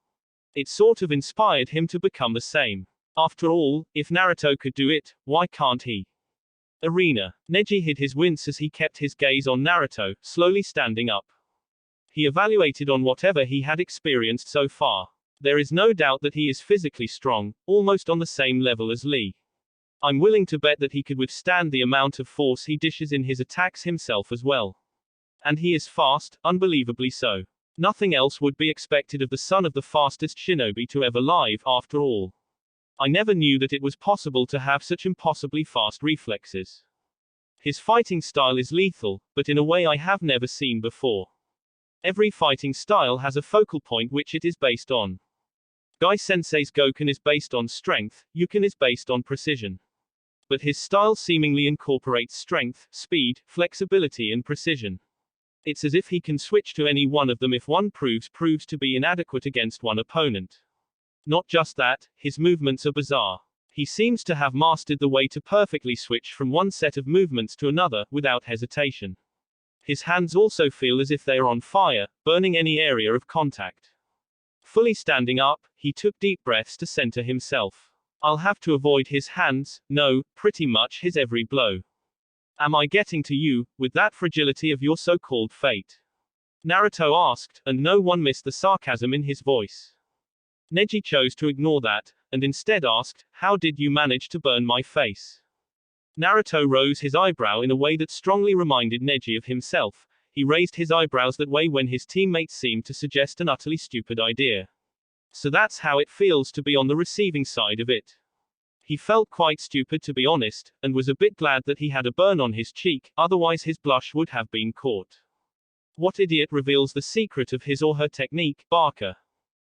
It sort of inspired him to become the same. After all, if Naruto could do it, why can't he? Arena. Neji hid his wince as he kept his gaze on Naruto, slowly standing up. He evaluated on whatever he had experienced so far. There is no doubt that he is physically strong, almost on the same level as Lee. I'm willing to bet that he could withstand the amount of force he dishes in his attacks himself as well. And he is fast, unbelievably so. Nothing else would be expected of the son of the fastest shinobi to ever live, after all. I never knew that it was possible to have such impossibly fast reflexes. His fighting style is lethal, but in a way I have never seen before. Every fighting style has a focal point which it is based on. Gai Sensei's Goken is based on strength, Yuken is based on precision. But his style seemingly incorporates strength, speed, flexibility and precision. It's as if he can switch to any one of them if one proves to be inadequate against one opponent. Not just that, his movements are bizarre. He seems to have mastered the way to perfectly switch from one set of movements to another, without hesitation. His hands also feel as if they are on fire, burning any area of contact. Fully standing up, he took deep breaths to center himself. I'll have to avoid his hands, no, pretty much his every blow. Am I getting to you, with that fragility of your so-called fate? Naruto asked, and no one missed the sarcasm in his voice. Neji chose to ignore that, and instead asked, how did you manage to burn my face? Naruto rose his eyebrow in a way that strongly reminded Neji of himself. He raised his eyebrows that way when his teammates seemed to suggest an utterly stupid idea. So that's how it feels to be on the receiving side of it. He felt quite stupid to be honest, and was a bit glad that he had a burn on his cheek, otherwise his blush would have been caught. What idiot reveals the secret of his or her technique, Barker?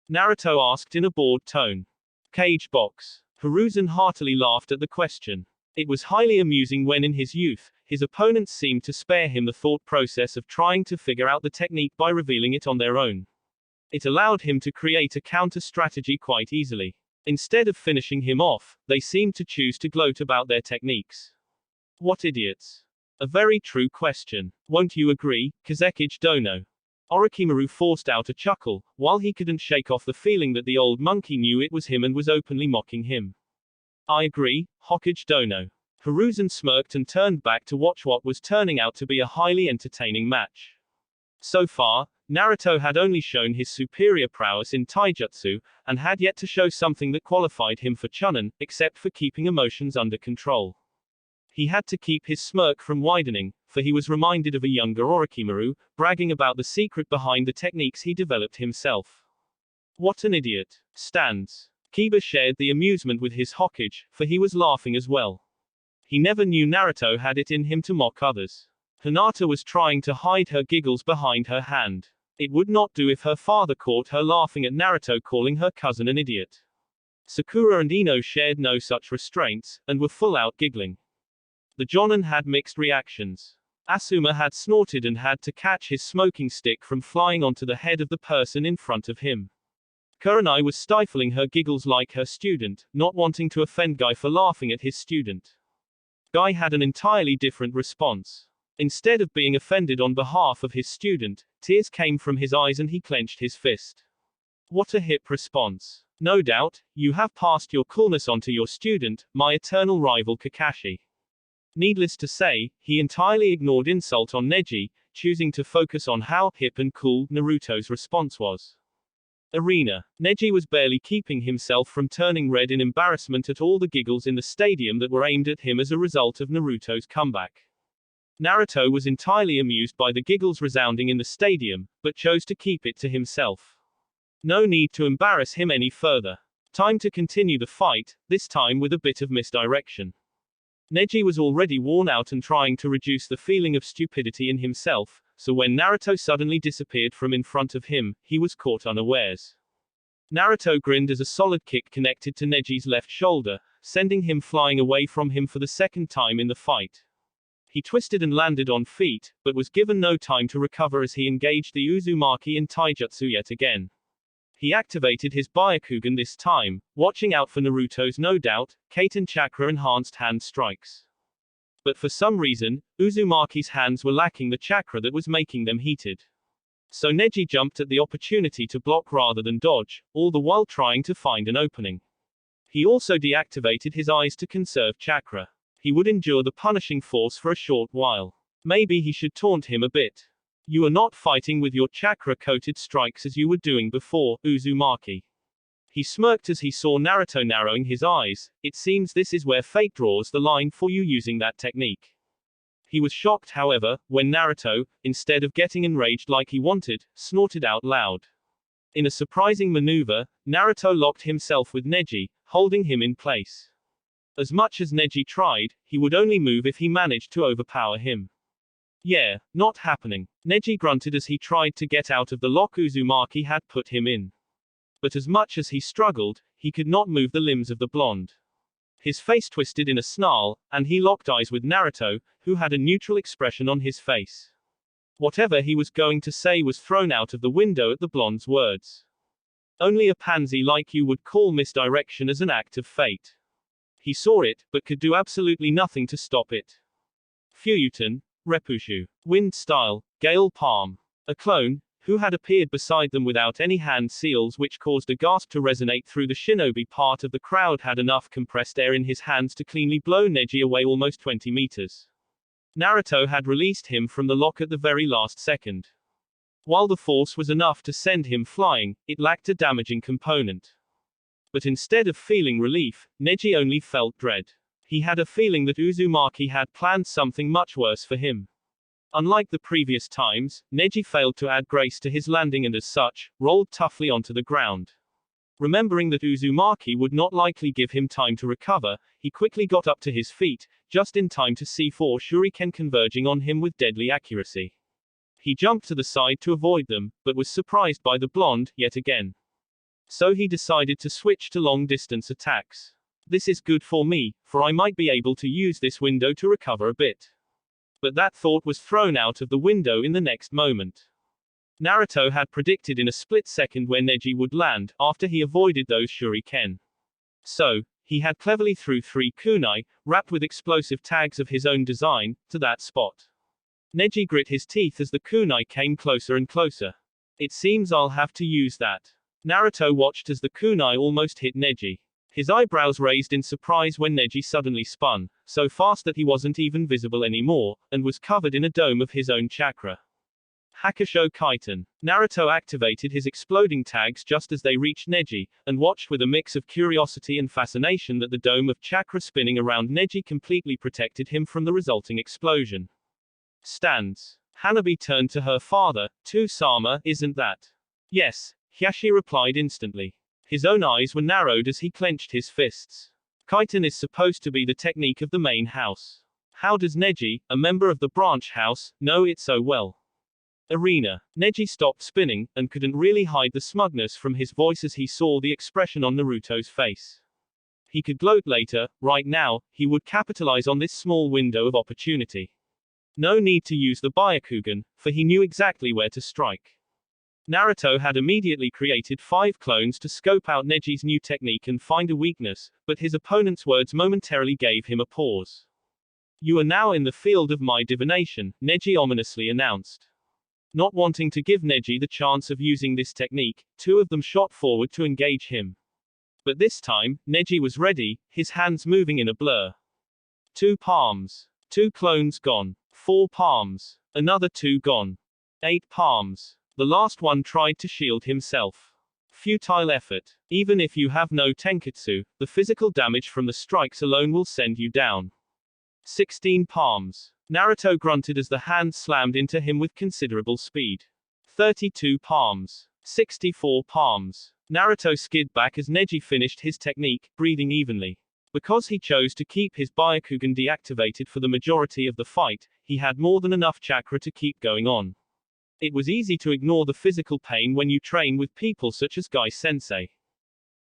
Naruto asked in a bored tone. Cage box. Hiruzen heartily laughed at the question. It was highly amusing when in his youth, his opponents seemed to spare him the thought process of trying to figure out the technique by revealing it on their own. It allowed him to create a counter-strategy quite easily. Instead of finishing him off, they seemed to choose to gloat about their techniques. What idiots. A very true question. Won't you agree, Kazekage Dono? Orochimaru forced out a chuckle, while he couldn't shake off the feeling that the old monkey knew it was him and was openly mocking him. I agree, Hokage Dono. Hiruzen smirked and turned back to watch what was turning out to be a highly entertaining match. So far, Naruto had only shown his superior prowess in taijutsu, and had yet to show something that qualified him for Chunin, except for keeping emotions under control. He had to keep his smirk from widening, for he was reminded of a younger Orochimaru, bragging about the secret behind the techniques he developed himself. What an idiot. Stands. Kiba shared the amusement with his Hokage, for he was laughing as well. He never knew Naruto had it in him to mock others. Hinata was trying to hide her giggles behind her hand. It would not do if her father caught her laughing at Naruto calling her cousin an idiot. Sakura and Ino shared no such restraints, and were full out giggling. The Jonin had mixed reactions. Asuma had snorted and had to catch his smoking stick from flying onto the head of the person in front of him. Kurenai was stifling her giggles like her student, not wanting to offend Guy for laughing at his student. Guy had an entirely different response. Instead of being offended on behalf of his student, tears came from his eyes and he clenched his fist. What a hip response. No doubt, you have passed your coolness on to your student, my eternal rival Kakashi. Needless to say, he entirely ignored insult on Neji, choosing to focus on how hip and cool Naruto's response was. Arena. Neji was barely keeping himself from turning red in embarrassment at all the giggles in the stadium that were aimed at him as a result of Naruto's comeback. Naruto was entirely amused by the giggles resounding in the stadium, but chose to keep it to himself. No need to embarrass him any further. Time to continue the fight, this time with a bit of misdirection. Neji was already worn out and trying to reduce the feeling of stupidity in himself, so when Naruto suddenly disappeared from in front of him, he was caught unawares. Naruto grinned as a solid kick connected to Neji's left shoulder, sending him flying away from him for the second time in the fight. He twisted and landed on feet, but was given no time to recover as he engaged the Uzumaki in taijutsu yet again. He activated his Byakugan this time, watching out for Naruto's no doubt, Kaiten chakra enhanced hand strikes. But for some reason, Uzumaki's hands were lacking the chakra that was making them heated. So Neji jumped at the opportunity to block rather than dodge, all the while trying to find an opening. He also deactivated his eyes to conserve chakra. He would endure the punishing force for a short while. Maybe he should taunt him a bit. You are not fighting with your chakra-coated strikes as you were doing before, Uzumaki. He smirked as he saw Naruto narrowing his eyes. It seems this is where fate draws the line for you using that technique. He was shocked, however, when Naruto, instead of getting enraged like he wanted, snorted out loud. In a surprising maneuver, Naruto locked himself with Neji, holding him in place. As much as Neji tried, he would only move if he managed to overpower him. Yeah, not happening. Neji grunted as he tried to get out of the lock Uzumaki had put him in. But as much as he struggled, he could not move the limbs of the blonde. His face twisted in a snarl, and he locked eyes with Naruto, who had a neutral expression on his face. Whatever he was going to say was thrown out of the window at the blonde's words. Only a pansy like you would call misdirection as an act of fate. He saw it, but could do absolutely nothing to stop it. Fuyuten, Repushu. Wind style, Gale Palm. A clone, who had appeared beside them without any hand seals which caused a gasp to resonate through the shinobi part of the crowd, had enough compressed air in his hands to cleanly blow Neji away almost 20 meters. Naruto had released him from the lock at the very last second. While the force was enough to send him flying, it lacked a damaging component. But instead of feeling relief, Neji only felt dread. He had a feeling that Uzumaki had planned something much worse for him. Unlike the previous times, Neji failed to add grace to his landing and as such, rolled toughly onto the ground. Remembering that Uzumaki would not likely give him time to recover, he quickly got up to his feet, just in time to see 4 shuriken converging on him with deadly accuracy. He jumped to the side to avoid them, but was surprised by the blonde, yet again. So he decided to switch to long-distance attacks. This is good for me, for I might be able to use this window to recover a bit. But that thought was thrown out of the window in the next moment. Naruto had predicted in a split second where Neji would land, after he avoided those shuriken. So, he had cleverly threw 3 kunai, wrapped with explosive tags of his own design, to that spot. Neji grit his teeth as the kunai came closer and closer. It seems I'll have to use that. Naruto watched as the kunai almost hit Neji. His eyebrows raised in surprise when Neji suddenly spun, so fast that he wasn't even visible anymore, and was covered in a dome of his own chakra. Hakusho Kaiten. Naruto activated his exploding tags just as they reached Neji, and watched with a mix of curiosity and fascination that the dome of chakra spinning around Neji completely protected him from the resulting explosion. Stands. Hanabi turned to her father. "Sama, isn't that?" "Yes," Hyashi replied instantly. His own eyes were narrowed as he clenched his fists. Kaiten is supposed to be the technique of the main house. How does Neji, a member of the branch house, know it so well? Arena. Neji stopped spinning, and couldn't really hide the smugness from his voice as he saw the expression on Naruto's face. He could gloat later, right now, he would capitalize on this small window of opportunity. No need to use the Byakugan, for he knew exactly where to strike. Naruto had immediately created 5 clones to scope out Neji's new technique and find a weakness, but his opponent's words momentarily gave him a pause. "You are now in the field of my divination," Neji ominously announced. Not wanting to give Neji the chance of using this technique, 2 of them shot forward to engage him. But this time, Neji was ready, his hands moving in a blur. 2 palms. 2 clones gone. 4 palms. Another 2 gone. 8 palms. The last one tried to shield himself. Futile effort. Even if you have no tenketsu, the physical damage from the strikes alone will send you down. 16 palms. Naruto grunted as the hand slammed into him with considerable speed. 32 palms. 64 palms. Naruto skid back as Neji finished his technique, breathing evenly. Because he chose to keep his Byakugan deactivated for the majority of the fight, he had more than enough chakra to keep going on. It was easy to ignore the physical pain when you train with people such as Guy-sensei.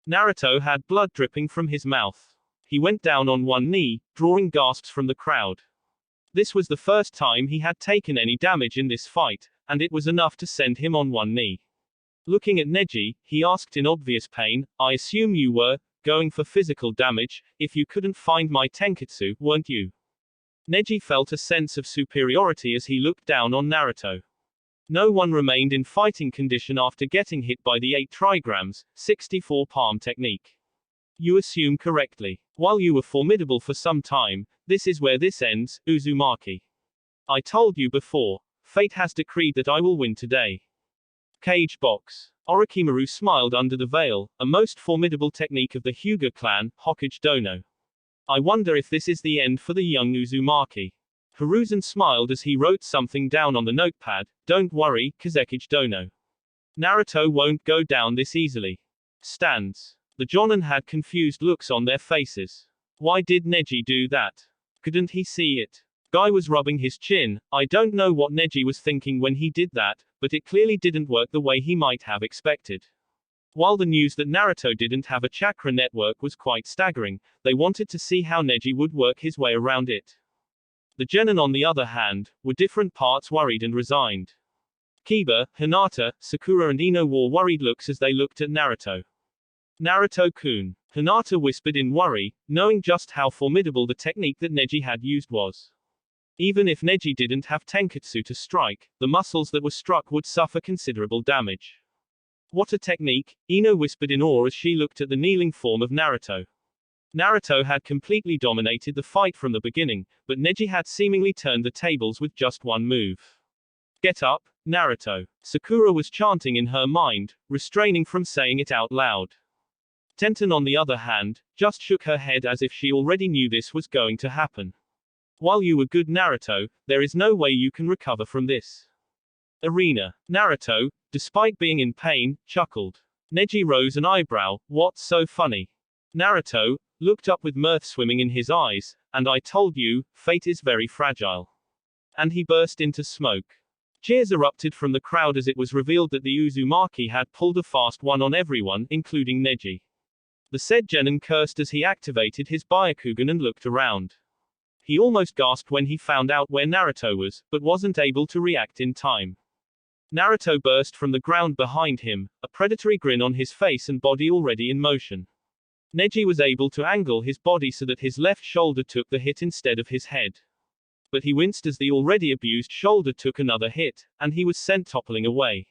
Naruto had blood dripping from his mouth. He went down on one knee, drawing gasps from the crowd. This was the first time he had taken any damage in this fight, and it was enough to send him on one knee. Looking at Neji, he asked in obvious pain, "I assume you were going for physical damage, if you couldn't find my tenketsu, weren't you?" Neji felt a sense of superiority as he looked down on Naruto. No one remained in fighting condition after getting hit by the 8 trigrams, 64 palm technique. You assume correctly. While you were formidable for some time, this is where this ends, Uzumaki. I told you before. Fate has decreed that I will win today. Cage box. Orochimaru smiled under the veil, a most formidable technique of the Hyuga clan, Hokage Dono. I wonder if this is the end for the young Uzumaki. Hiruzen smiled as he wrote something down on the notepad. Don't worry, Kazekage Dono. Naruto won't go down this easily. Stands. The Jonin had confused looks on their faces. Why did Neji do that? Couldn't he see it? Guy was rubbing his chin. I don't know what Neji was thinking when he did that, but it clearly didn't work the way he might have expected. While the news that Naruto didn't have a chakra network was quite staggering, they wanted to see how Neji would work his way around it. The genin, on the other hand, were different parts worried and resigned. Kiba, Hinata, Sakura and Ino wore worried looks as they looked at Naruto. Naruto-kun. Hinata whispered in worry, knowing just how formidable the technique that Neji had used was. Even if Neji didn't have tenketsu to strike, the muscles that were struck would suffer considerable damage. What a technique, Ino whispered in awe as she looked at the kneeling form of Naruto. Naruto had completely dominated the fight from the beginning, but Neji had seemingly turned the tables with just one move. Get up, Naruto. Sakura was chanting in her mind, restraining from saying it out loud. Tenten, on the other hand, just shook her head as if she already knew this was going to happen. While you were good, Naruto, there is no way you can recover from this. Arena. Naruto, despite being in pain, chuckled. Neji rose an eyebrow. What's so funny? Naruto looked up with mirth swimming in his eyes, and I told you, fate is very fragile. And he burst into smoke. Cheers erupted from the crowd as it was revealed that the Uzumaki had pulled a fast one on everyone, including Neji. The said genin cursed as he activated his Byakugan and looked around. He almost gasped when he found out where Naruto was, but wasn't able to react in time. Naruto burst from the ground behind him, a predatory grin on his face and body already in motion. Neji was able to angle his body so that his left shoulder took the hit instead of his head. But he winced as the already abused shoulder took another hit, and he was sent toppling away.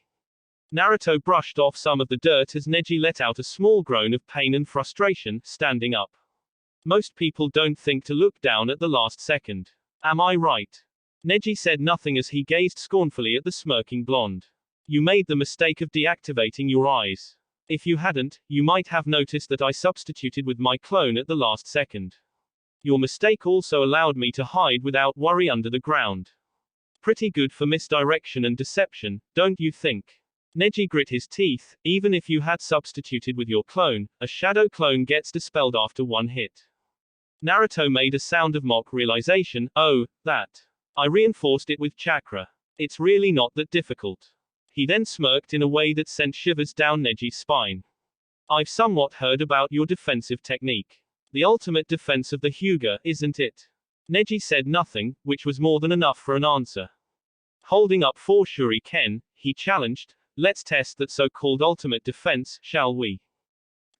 Naruto brushed off some of the dirt as Neji let out a small groan of pain and frustration, standing up. Most people don't think to look down at the last second. Am I right? Neji said nothing as he gazed scornfully at the smirking blonde. You made the mistake of deactivating your eyes. If you hadn't, you might have noticed that I substituted with my clone at the last second. Your mistake also allowed me to hide without worry under the ground. Pretty good for misdirection and deception, don't you think? Neji grit his teeth. Even if you had substituted with your clone, a shadow clone gets dispelled after one hit. Naruto made a sound of mock realization. Oh, that. I reinforced it with chakra. It's really not that difficult. He then smirked in a way that sent shivers down Neji's spine. I've somewhat heard about your defensive technique. The ultimate defense of the Hyuga, isn't it? Neji said nothing, which was more than enough for an answer. Holding up 4 shuriken, he challenged, let's test that so-called ultimate defense, shall we?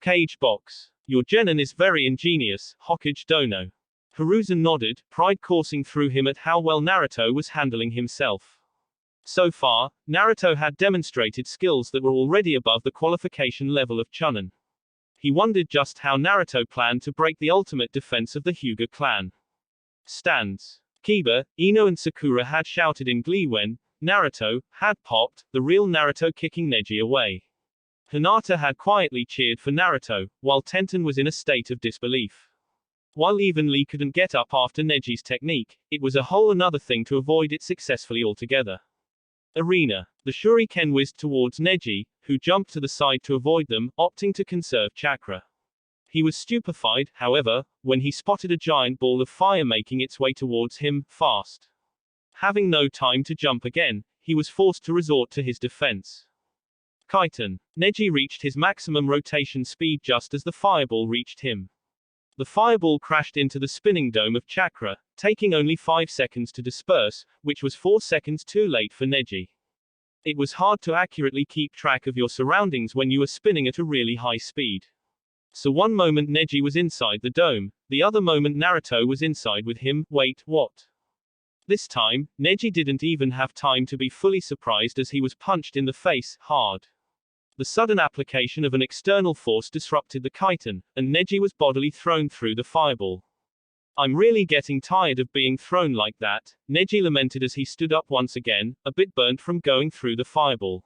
Cage box. Your genin is very ingenious, Hokage Dono. Hiruzen nodded, pride coursing through him at how well Naruto was handling himself. So far, Naruto had demonstrated skills that were already above the qualification level of Chunin. He wondered just how Naruto planned to break the ultimate defense of the Hyuga clan. Stands. Kiba, Ino and Sakura had shouted in glee when Naruto had popped, the real Naruto kicking Neji away. Hinata had quietly cheered for Naruto, while Tenten was in a state of disbelief. While even Lee couldn't get up after Neji's technique, it was a whole another thing to avoid it successfully altogether. Arena. The shuriken whizzed towards Neji, who jumped to the side to avoid them, opting to conserve chakra. He was stupefied, however, when he spotted a giant ball of fire making its way towards him, fast. Having no time to jump again, he was forced to resort to his defense. Kaiten. Neji reached his maximum rotation speed just as the fireball reached him. The fireball crashed into the spinning dome of chakra, taking only 5 seconds to disperse, which was 4 seconds too late for Neji. It was hard to accurately keep track of your surroundings when you were spinning at a really high speed. So one moment Neji was inside the dome, the other moment Naruto was inside with him. Wait, what? This time, Neji didn't even have time to be fully surprised as he was punched in the face, hard. The sudden application of an external force disrupted the Kaiten, and Neji was bodily thrown through the fireball. I'm really getting tired of being thrown like that, Neji lamented as he stood up once again, a bit burnt from going through the fireball.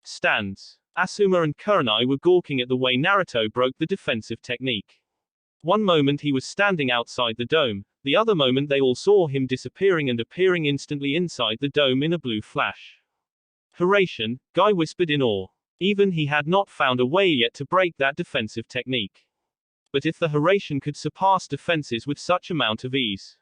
Stands. Asuma and Kurenai were gawking at the way Naruto broke the defensive technique. One moment he was standing outside the dome, the other moment they all saw him disappearing and appearing instantly inside the dome in a blue flash. Hiraishin, Guy whispered in awe. Even he had not found a way yet to break that defensive technique. But if the Hiraishin could surpass defenses with such amount of ease.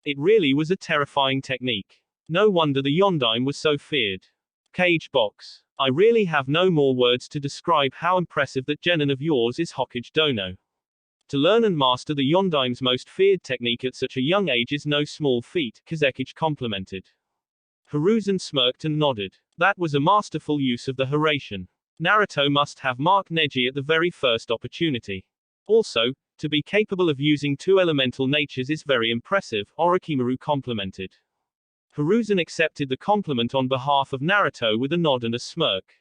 It really was a terrifying technique. No wonder the Yondaime was so feared. Cage box. I really have no more words to describe how impressive that genin of yours is Hokage Dono. To learn and master the Yondaime's most feared technique at such a young age is no small feat, Kazekage complimented. Hiruzen smirked and nodded. That was a masterful use of the Hiraishin. Naruto must have marked Neji at the very first opportunity. Also, to be capable of using 2 elemental natures is very impressive, Orochimaru complimented. Hiruzen accepted the compliment on behalf of Naruto with a nod and a smirk.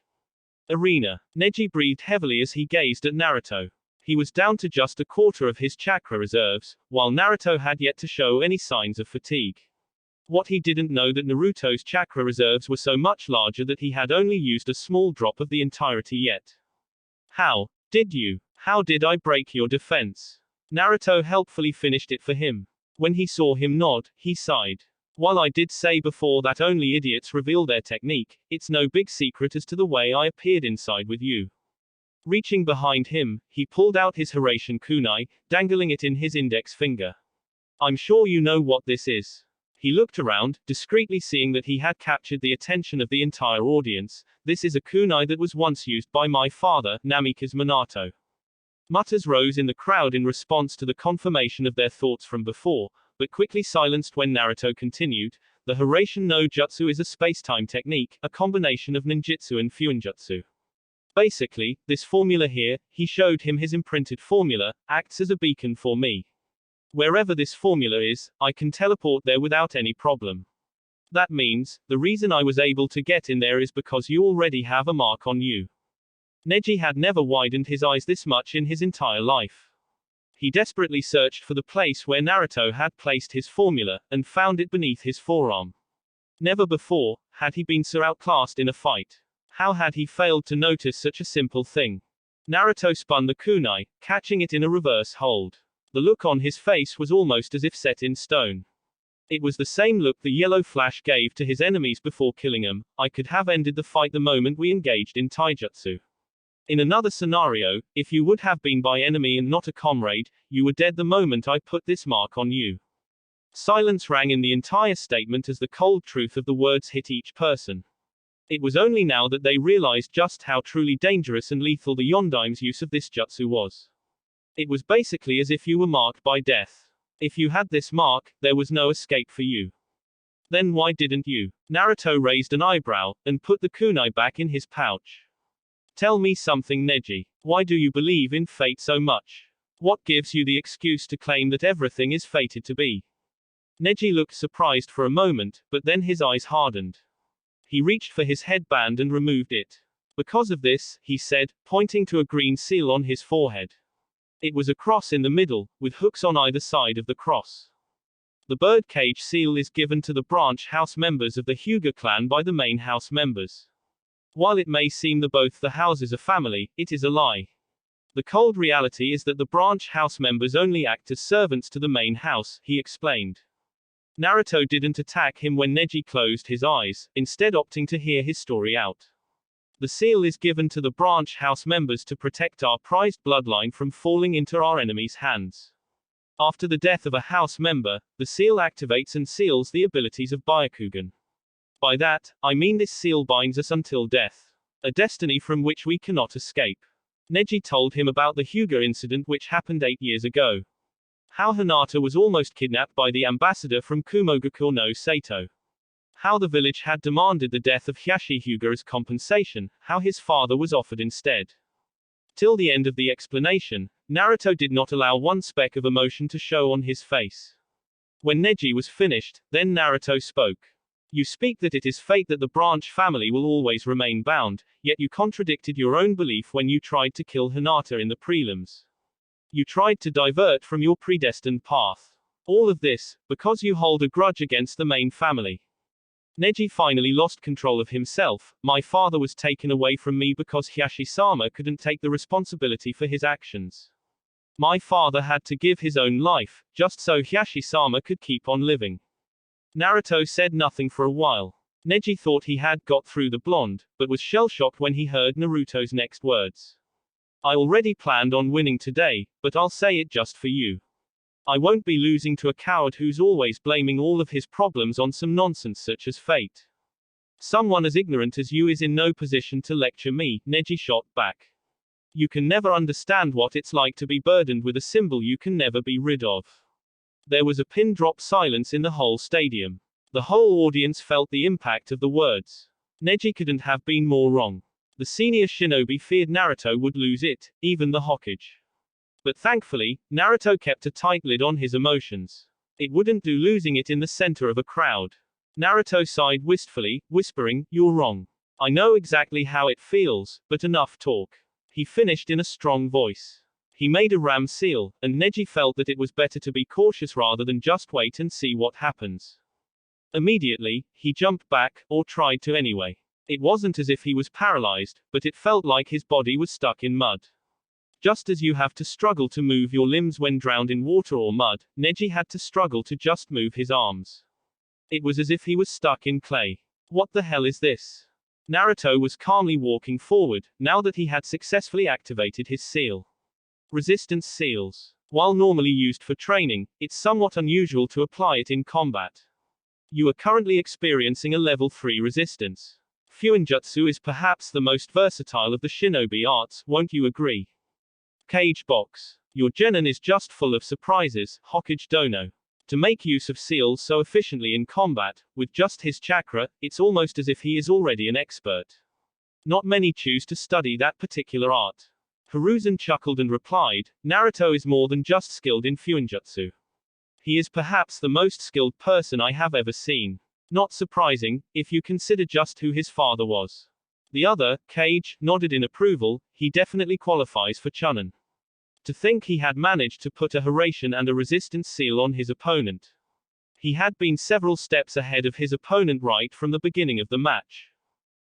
Arena. Neji breathed heavily as he gazed at Naruto. He was down to just a quarter of his chakra reserves, while Naruto had yet to show any signs of fatigue. What he didn't know that Naruto's chakra reserves were so much larger that he had only used a small drop of the entirety yet. How did I break your defense? Naruto helpfully finished it for him. When he saw him nod, he sighed. While I did say before that only idiots reveal their technique, it's no big secret as to the way I appeared inside with you. Reaching behind him, he pulled out his Hiraishin kunai, dangling it in his index finger. I'm sure you know what this is. He looked around, discreetly seeing that he had captured the attention of the entire audience. This is a kunai that was once used by my father, Namikaze Minato. Mutters rose in the crowd in response to the confirmation of their thoughts from before, but quickly silenced when Naruto continued. The Hiraishin no Jutsu is a space-time technique, a combination of ninjutsu and fuinjutsu. Basically, this formula here, he showed him his imprinted formula, acts as a beacon for me. Wherever this formula is, I can teleport there without any problem. That means, the reason I was able to get in there is because you already have a mark on you. Neji had never widened his eyes this much in his entire life. He desperately searched for the place where Naruto had placed his formula, and found it beneath his forearm. Never before had he been so outclassed in a fight. How had he failed to notice such a simple thing? Naruto spun the kunai, catching it in a reverse hold. The look on his face was almost as if set in stone. It was the same look the yellow flash gave to his enemies before killing them. I could have ended the fight the moment we engaged in taijutsu. In another scenario, if you would have been my enemy and not a comrade, you were dead the moment I put this mark on you. Silence rang in the entire statement as the cold truth of the words hit each person. It was only now that they realized just how truly dangerous and lethal the Yondaime's use of this jutsu was. It was basically as if you were marked by death. If you had this mark, there was no escape for you. Then why didn't you? Naruto raised an eyebrow, and put the kunai back in his pouch. Tell me something, Neji. Why do you believe in fate so much? What gives you the excuse to claim that everything is fated to be? Neji looked surprised for a moment, but then his eyes hardened. He reached for his headband and removed it. Because of this, he said, pointing to a green seal on his forehead. It was a cross in the middle, with hooks on either side of the cross. The birdcage seal is given to the branch house members of the Hyuga clan by the main house members. While it may seem that both the houses are family, it is a lie. The cold reality is that the branch house members only act as servants to the main house, he explained. Naruto didn't attack him when Neji closed his eyes, instead opting to hear his story out. The seal is given to the branch house members to protect our prized bloodline from falling into our enemies' hands. After the death of a house member, the seal activates and seals the abilities of Byakugan. By that, I mean this seal binds us until death. A destiny from which we cannot escape. Neji told him about the Hyuga incident which happened 8 years ago. How Hinata was almost kidnapped by the ambassador from Kumogaku no Sato. How the village had demanded the death of Hyuga as compensation, how his father was offered instead. Till the end of the explanation, Naruto did not allow one speck of emotion to show on his face. When Neji was finished, then Naruto spoke. You speak that it is fate that the branch family will always remain bound, yet you contradicted your own belief when you tried to kill Hinata in the prelims. You tried to divert from your predestined path. All of this, because you hold a grudge against the main family. Neji finally lost control of himself. My father was taken away from me because Hyuga couldn't take the responsibility for his actions. My father had to give his own life, just so Hyuga could keep on living. Naruto said nothing for a while. Neji thought he had got through the blonde, but was shell-shocked when he heard Naruto's next words. I already planned on winning today, but I'll say it just for you. I won't be losing to a coward who's always blaming all of his problems on some nonsense such as fate. Someone as ignorant as you is in no position to lecture me, Neji shot back. You can never understand what it's like to be burdened with a symbol you can never be rid of. There was a pin-drop silence in the whole stadium. The whole audience felt the impact of the words. Neji couldn't have been more wrong. The senior shinobi feared Naruto would lose it, even the Hokage. But thankfully, Naruto kept a tight lid on his emotions. It wouldn't do losing it in the center of a crowd. Naruto sighed wistfully, whispering, "You're wrong. I know exactly how it feels, but enough talk." He finished in a strong voice. He made a ram seal, and Neji felt that it was better to be cautious rather than just wait and see what happens. Immediately, he jumped back, or tried to anyway. It wasn't as if he was paralyzed, but it felt like his body was stuck in mud. Just as you have to struggle to move your limbs when drowned in water or mud, Neji had to struggle to just move his arms. It was as if he was stuck in clay. What the hell is this? Naruto was calmly walking forward, now that he had successfully activated his seal. Resistance seals. While normally used for training, it's somewhat unusual to apply it in combat. You are currently experiencing a level 3 resistance. Fuinjutsu is perhaps the most versatile of the shinobi arts, won't you agree? Cage box. Your genin is just full of surprises, Hokage Dono. To make use of seals so efficiently in combat, with just his chakra, it's almost as if he is already an expert. Not many choose to study that particular art. Hiruzen chuckled and replied, Naruto is more than just skilled in Fuinjutsu. He is perhaps the most skilled person I have ever seen. Not surprising, if you consider just who his father was. The other, Cage, nodded in approval. He definitely qualifies for Chunin. To think he had managed to put a Hiraishin and a resistance seal on his opponent. He had been several steps ahead of his opponent right from the beginning of the match.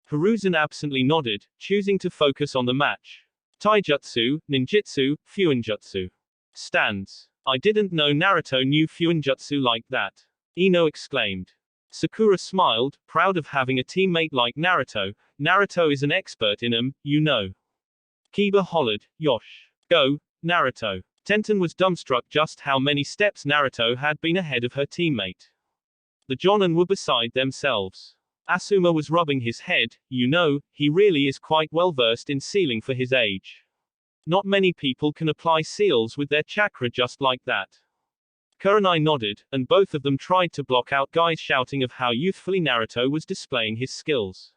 Hiruzen absently nodded, choosing to focus on the match. Taijutsu, Ninjutsu, Fuinjutsu. Stands. I didn't know Naruto knew Fuinjutsu like that. Ino exclaimed. Sakura smiled, proud of having a teammate like Naruto. Naruto is an expert in them, you know. Kiba hollered, Yosh. Go, Naruto. Tenten was dumbstruck just how many steps Naruto had been ahead of her teammate. The Jonin were beside themselves. Asuma was rubbing his head. You know, he really is quite well versed in sealing for his age. Not many people can apply seals with their chakra just like that. Kurenai nodded, and both of them tried to block out guys shouting of how youthfully Naruto was displaying his skills.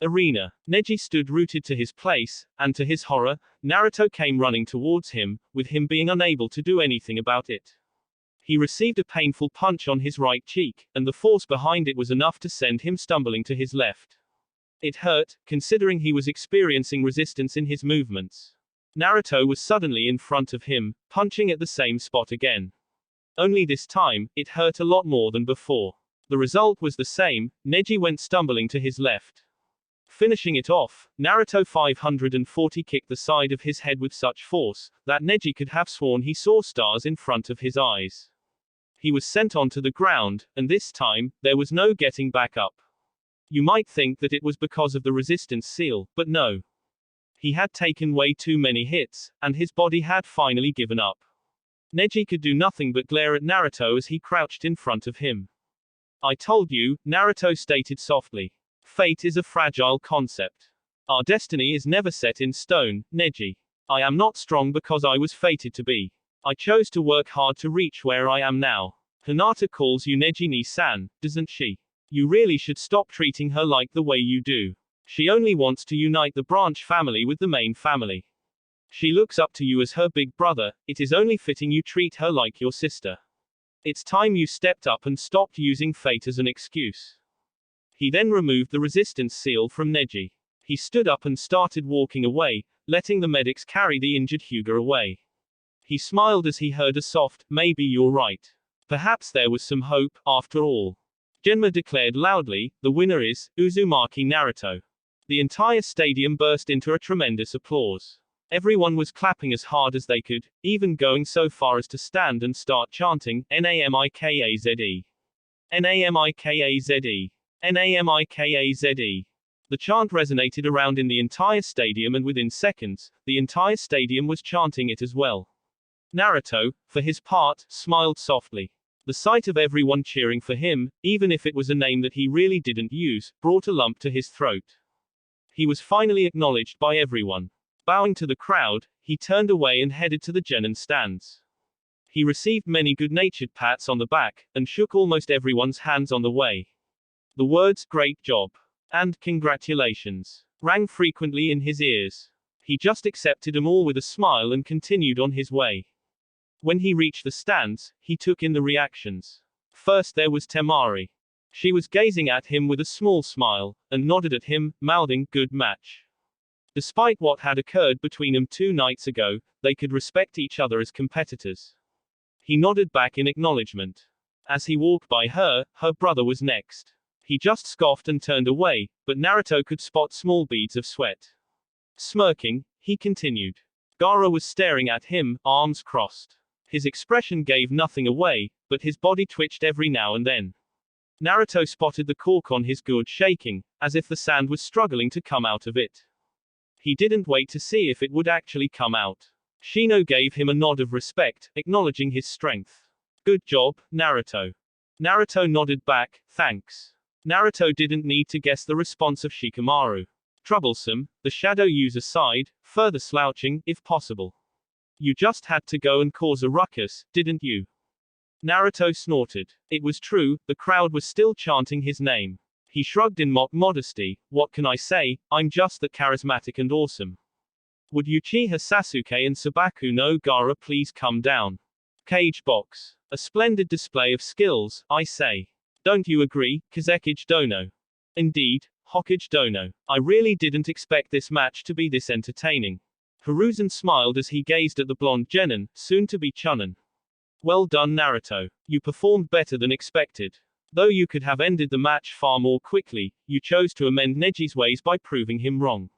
Arena. Neji stood rooted to his place, and to his horror, Naruto came running towards him, with him being unable to do anything about it. He received a painful punch on his right cheek, and the force behind it was enough to send him stumbling to his left. It hurt, considering he was experiencing resistance in his movements. Naruto was suddenly in front of him, punching at the same spot again. Only this time, it hurt a lot more than before. The result was the same. Neji went stumbling to his left. Finishing it off, Naruto 540 kicked the side of his head with such force, that Neji could have sworn he saw stars in front of his eyes. He was sent onto the ground, and this time, there was no getting back up. You might think that it was because of the resistance seal, but no. He had taken way too many hits, and his body had finally given up. Neji could do nothing but glare at Naruto as he crouched in front of him. I told you, Naruto stated softly. Fate is a fragile concept. Our destiny is never set in stone, Neji. I am not strong because I was fated to be. I chose to work hard to reach where I am now. Hinata calls you Neji-ni-san, doesn't she? You really should stop treating her like the way you do. She only wants to unite the branch family with the main family. She looks up to you as her big brother, it is only fitting you treat her like your sister. It's time you stepped up and stopped using fate as an excuse. He then removed the resistance seal from Neji. He stood up and started walking away, letting the medics carry the injured Hyuga away. He smiled as he heard a soft, maybe you're right. Perhaps there was some hope, after all. Genma declared loudly, the winner is, Uzumaki Naruto. The entire stadium burst into a tremendous applause. Everyone was clapping as hard as they could, even going so far as to stand and start chanting, Namikaze. Namikaze. Namikaze. The chant resonated around in the entire stadium, and within seconds, the entire stadium was chanting it as well. Naruto, for his part, smiled softly. The sight of everyone cheering for him, even if it was a name that he really didn't use, brought a lump to his throat. He was finally acknowledged by everyone. Bowing to the crowd, he turned away and headed to the genin stands. He received many good-natured pats on the back, and shook almost everyone's hands on the way. The words, great job, and congratulations, rang frequently in his ears. He just accepted them all with a smile and continued on his way. When he reached the stands, he took in the reactions. First there was Temari. She was gazing at him with a small smile, and nodded at him, mouthing, good match. Despite what had occurred between them 2 nights ago, they could respect each other as competitors. He nodded back in acknowledgement. As he walked by her, her brother was next. He just scoffed and turned away, but Naruto could spot small beads of sweat. Smirking, he continued. Gaara was staring at him, arms crossed. His expression gave nothing away, but his body twitched every now and then. Naruto spotted the cork on his gourd shaking, as if the sand was struggling to come out of it. He didn't wait to see if it would actually come out. Shino gave him a nod of respect, acknowledging his strength. Good job, Naruto. Naruto nodded back, thanks. Naruto didn't need to guess the response of Shikamaru. Troublesome, the shadow user sighed, further slouching, if possible. You just had to go and cause a ruckus, didn't you? Naruto snorted. It was true, the crowd was still chanting his name. He shrugged in mock modesty, what can I say, I'm just that charismatic and awesome. Would Uchiha Sasuke and Sabaku no Gaara please come down? Cage box. A splendid display of skills, I say. Don't you agree, Kazekage Dono? Indeed, Hokage Dono. I really didn't expect this match to be this entertaining. Hiruzen smiled as he gazed at the blonde genin, soon to be Chunin. Well done Naruto. You performed better than expected. Though you could have ended the match far more quickly, you chose to amend Neji's ways by proving him wrong.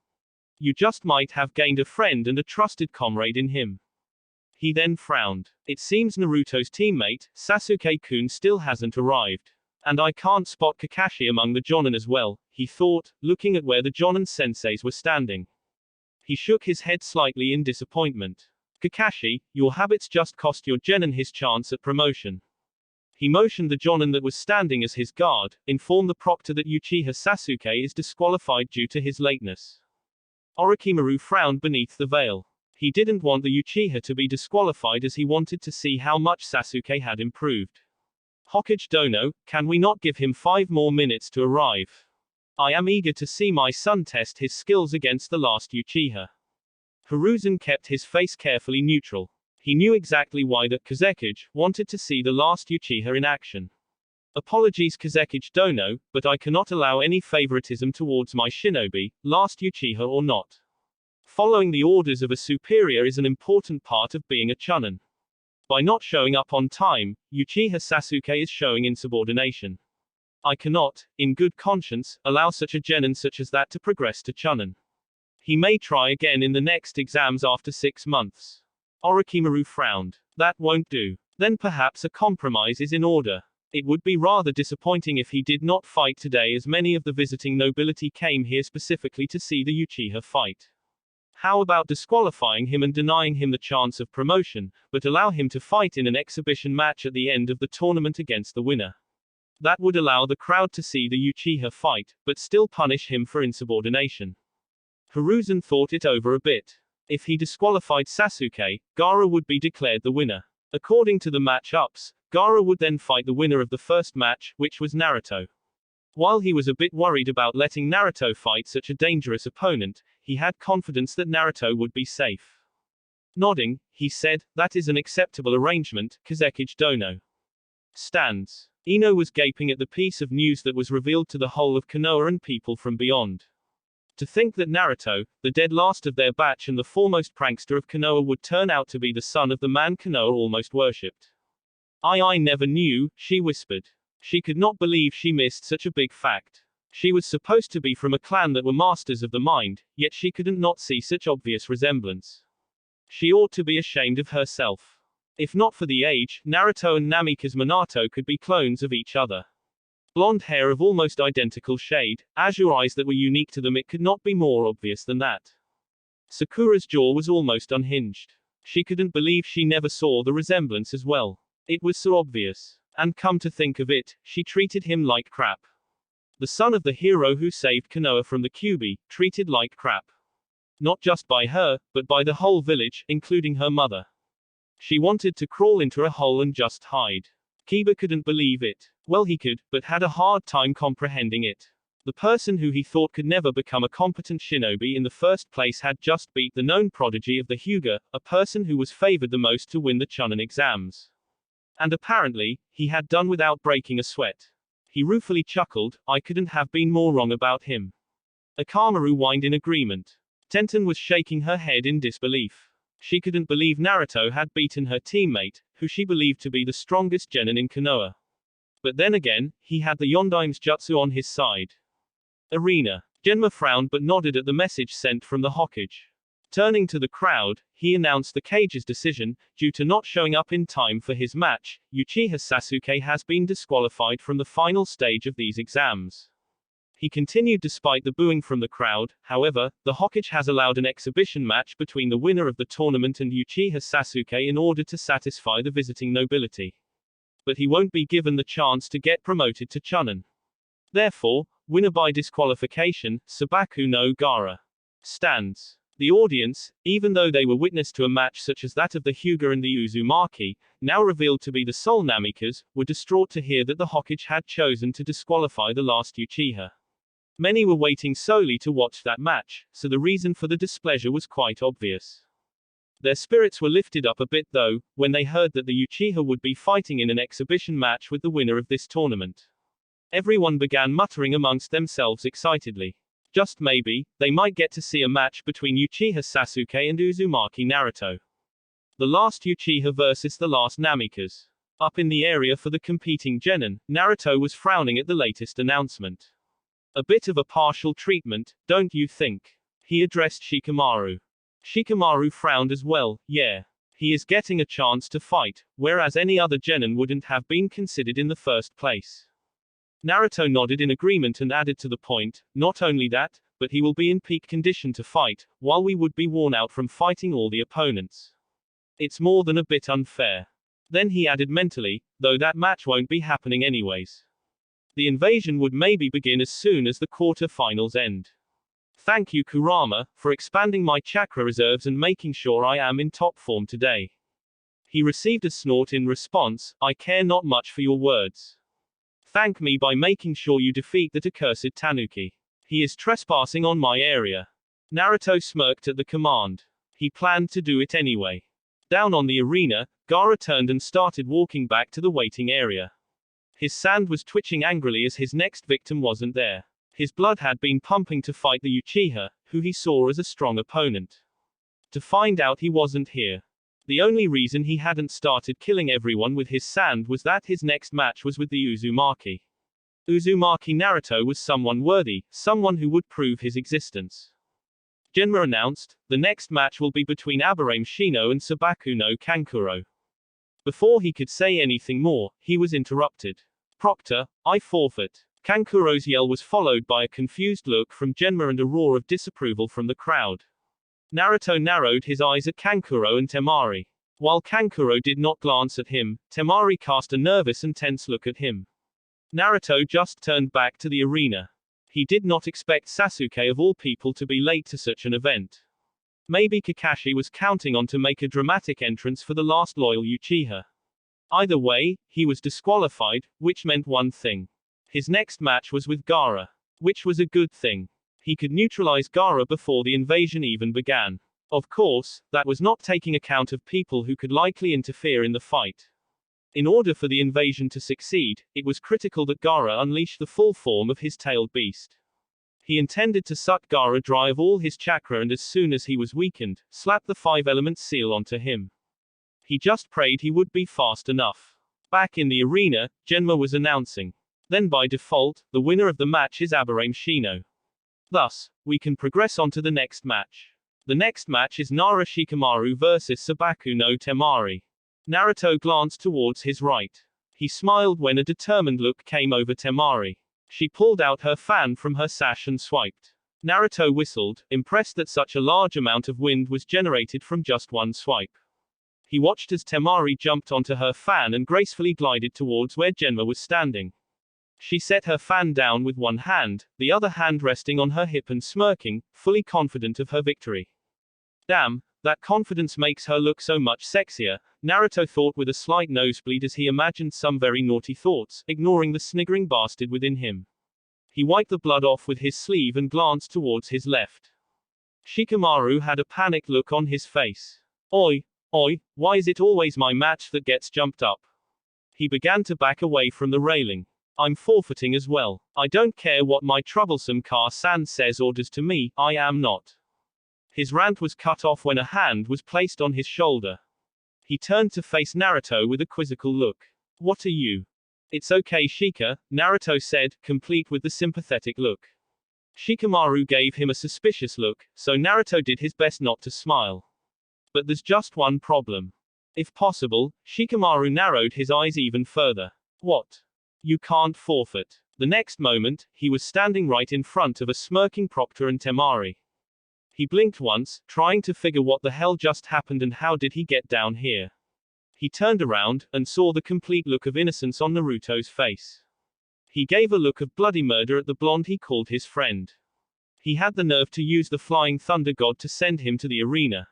You just might have gained a friend and a trusted comrade in him. He then frowned. It seems Naruto's teammate, Sasuke-kun still hasn't arrived. And I can't spot Kakashi among the Jonin as well, he thought, looking at where the Jonin senseis were standing. He shook his head slightly in disappointment. Kakashi, your habits just cost your genin his chance at promotion. He motioned the Jonin that was standing as his guard, informed the proctor that Uchiha Sasuke is disqualified due to his lateness. Orochimaru frowned beneath the veil. He didn't want the Uchiha to be disqualified as he wanted to see how much Sasuke had improved. Hokage Dono, can we not give him 5 more minutes to arrive? I am eager to see my son test his skills against the last Uchiha. Hiruzen kept his face carefully neutral. He knew exactly why that Kazekage wanted to see the last Uchiha in action. Apologies Kazekage Dono, but I cannot allow any favoritism towards my shinobi, last Uchiha or not. Following the orders of a superior is an important part of being a Chunin. By not showing up on time, Uchiha Sasuke is showing insubordination. I cannot, in good conscience, allow such a genin such as that to progress to Chunin. He may try again in the next exams after 6 months. Orochimaru frowned. That won't do. Then perhaps a compromise is in order. It would be rather disappointing if he did not fight today, as many of the visiting nobility came here specifically to see the Uchiha fight. How about disqualifying him and denying him the chance of promotion, but allow him to fight in an exhibition match at the end of the tournament against the winner? That would allow the crowd to see the Uchiha fight, but still punish him for insubordination. Hiruzen thought it over a bit. If he disqualified Sasuke, Gaara would be declared the winner. According to the match-ups, Gaara would then fight the winner of the first match, which was Naruto. While he was a bit worried about letting Naruto fight such a dangerous opponent, he had confidence that Naruto would be safe. Nodding, he said, "That is an acceptable arrangement, Kazekage Dono." Stands. Ino was gaping at the piece of news that was revealed to the whole of Konoha and people from beyond. To think that Naruto, the dead last of their batch and the foremost prankster of Konoha, would turn out to be the son of the man Konoha almost worshipped. I never knew, she whispered. She could not believe she missed such a big fact. She was supposed to be from a clan that were masters of the mind, yet she couldn't not see such obvious resemblance. She ought to be ashamed of herself. If not for the age, Naruto and Namikaze Minato could be clones of each other. Blonde hair of almost identical shade, azure eyes that were unique to them, it could not be more obvious than that. Sakura's jaw was almost unhinged. She couldn't believe she never saw the resemblance as well. It was so obvious. And come to think of it, she treated him like crap. The son of the hero who saved Konoha from the Kyuubi, treated like crap. Not just by her, but by the whole village, including her mother. She wanted to crawl into a hole and just hide. Kiba couldn't believe it. Well, he could, but had a hard time comprehending it. The person who he thought could never become a competent shinobi in the first place had just beat the known prodigy of the Hyuga, a person who was favored the most to win the Chunin exams. And apparently, he had done without breaking a sweat. He ruefully chuckled, "I couldn't have been more wrong about him." Akamaru whined in agreement. Tenten was shaking her head in disbelief. She couldn't believe Naruto had beaten her teammate, who she believed to be the strongest genin in Konoha. But then again, he had the Yondaim's jutsu on his side. Arena. Genma frowned but nodded at the message sent from the Hokage. Turning to the crowd, he announced the Kage's decision. Due to not showing up in time for his match, Uchiha Sasuke has been disqualified from the final stage of these exams. He continued despite the booing from the crowd. However, the Hokage has allowed an exhibition match between the winner of the tournament and Uchiha Sasuke in order to satisfy the visiting nobility. But he won't be given the chance to get promoted to Chunin. Therefore, winner by disqualification, Sabaku no Gaara. Stands. The audience, even though they were witness to a match such as that of the Hyuga and the Uzumaki, now revealed to be the sole Namikaze, were distraught to hear that the Hokage had chosen to disqualify the last Uchiha. Many were waiting solely to watch that match, so the reason for the displeasure was quite obvious. Their spirits were lifted up a bit though, when they heard that the Uchiha would be fighting in an exhibition match with the winner of this tournament. Everyone began muttering amongst themselves excitedly. Just maybe, they might get to see a match between Uchiha Sasuke and Uzumaki Naruto. The last Uchiha versus the last Namikaze. Up in the area for the competing genin, Naruto was frowning at the latest announcement. A bit of a partial treatment, don't you think? He addressed Shikamaru. Shikamaru frowned as well. Yeah. He is getting a chance to fight, whereas any other genin wouldn't have been considered in the first place. Naruto nodded in agreement and added to the point, "Not only that, but he will be in peak condition to fight, while we would be worn out from fighting all the opponents. It's more than a bit unfair." Then he added mentally, "Though that match won't be happening anyways. The invasion would maybe begin as soon as the quarter-finals end. Thank you Kurama, for expanding my chakra reserves and making sure I am in top form today." He received a snort in response, "I care not much for your words. Thank me by making sure you defeat that accursed Tanuki. He is trespassing on my area." Naruto smirked at the command. He planned to do it anyway. Down on the arena, Gaara turned and started walking back to the waiting area. His sand was twitching angrily as his next victim wasn't there. His blood had been pumping to fight the Uchiha, who he saw as a strong opponent. To find out he wasn't here. The only reason he hadn't started killing everyone with his sand was that his next match was with the Uzumaki. Uzumaki Naruto was someone worthy, someone who would prove his existence. Genma announced, "The next match will be between Aburame Shino and Sabaku no Kankuro." Before he could say anything more, he was interrupted. "Proctor, I forfeit." Kankuro's yell was followed by a confused look from Genma and a roar of disapproval from the crowd. Naruto narrowed his eyes at Kankuro and Temari. While Kankuro did not glance at him, Temari cast a nervous and tense look at him. Naruto just turned back to the arena. He did not expect Sasuke of all people to be late to such an event. Maybe Kakashi was counting on to make a dramatic entrance for the last loyal Uchiha. Either way, he was disqualified, which meant one thing. His next match was with Gaara. Which was a good thing. He could neutralize Gaara before the invasion even began. Of course, that was not taking account of people who could likely interfere in the fight. In order for the invasion to succeed, it was critical that Gaara unleash the full form of his tailed beast. He intended to suck Gaara dry of all his chakra and as soon as he was weakened, slap the five-element seal onto him. He just prayed he would be fast enough. Back in the arena, Genma was announcing. Then by default, the winner of the match is Aburame Shino. Thus, we can progress on to the next match. The next match is Nara Shikamaru vs Sabaku no Temari. Naruto glanced towards his right. He smiled when a determined look came over Temari. She pulled out her fan from her sash and swiped. Naruto whistled, impressed that such a large amount of wind was generated from just one swipe. He watched as Temari jumped onto her fan and gracefully glided towards where Genma was standing. She set her fan down with one hand, the other hand resting on her hip and smirking, fully confident of her victory. Damn, that confidence makes her look so much sexier, Naruto thought with a slight nosebleed as he imagined some very naughty thoughts, ignoring the sniggering bastard within him. He wiped the blood off with his sleeve and glanced towards his left. Shikamaru had a panicked look on his face. Oi, why is it always my match that gets jumped up? He began to back away from the railing. I'm forfeiting as well. I don't care what my troublesome Car-san says or does to me, I am not. His rant was cut off when a hand was placed on his shoulder. He turned to face Naruto with a quizzical look. What are you? It's okay Shika, Naruto said, complete with the sympathetic look. Shikamaru gave him a suspicious look, so Naruto did his best not to smile. But there's just one problem. If possible, Shikamaru narrowed his eyes even further. What? You can't forfeit. The next moment, he was standing right in front of a smirking Proctor and Temari. He blinked once, trying to figure what the hell just happened and how did he get down here. He turned around, and saw the complete look of innocence on Naruto's face. He gave a look of bloody murder at the blonde he called his friend. He had the nerve to use the flying thunder god to send him to the arena.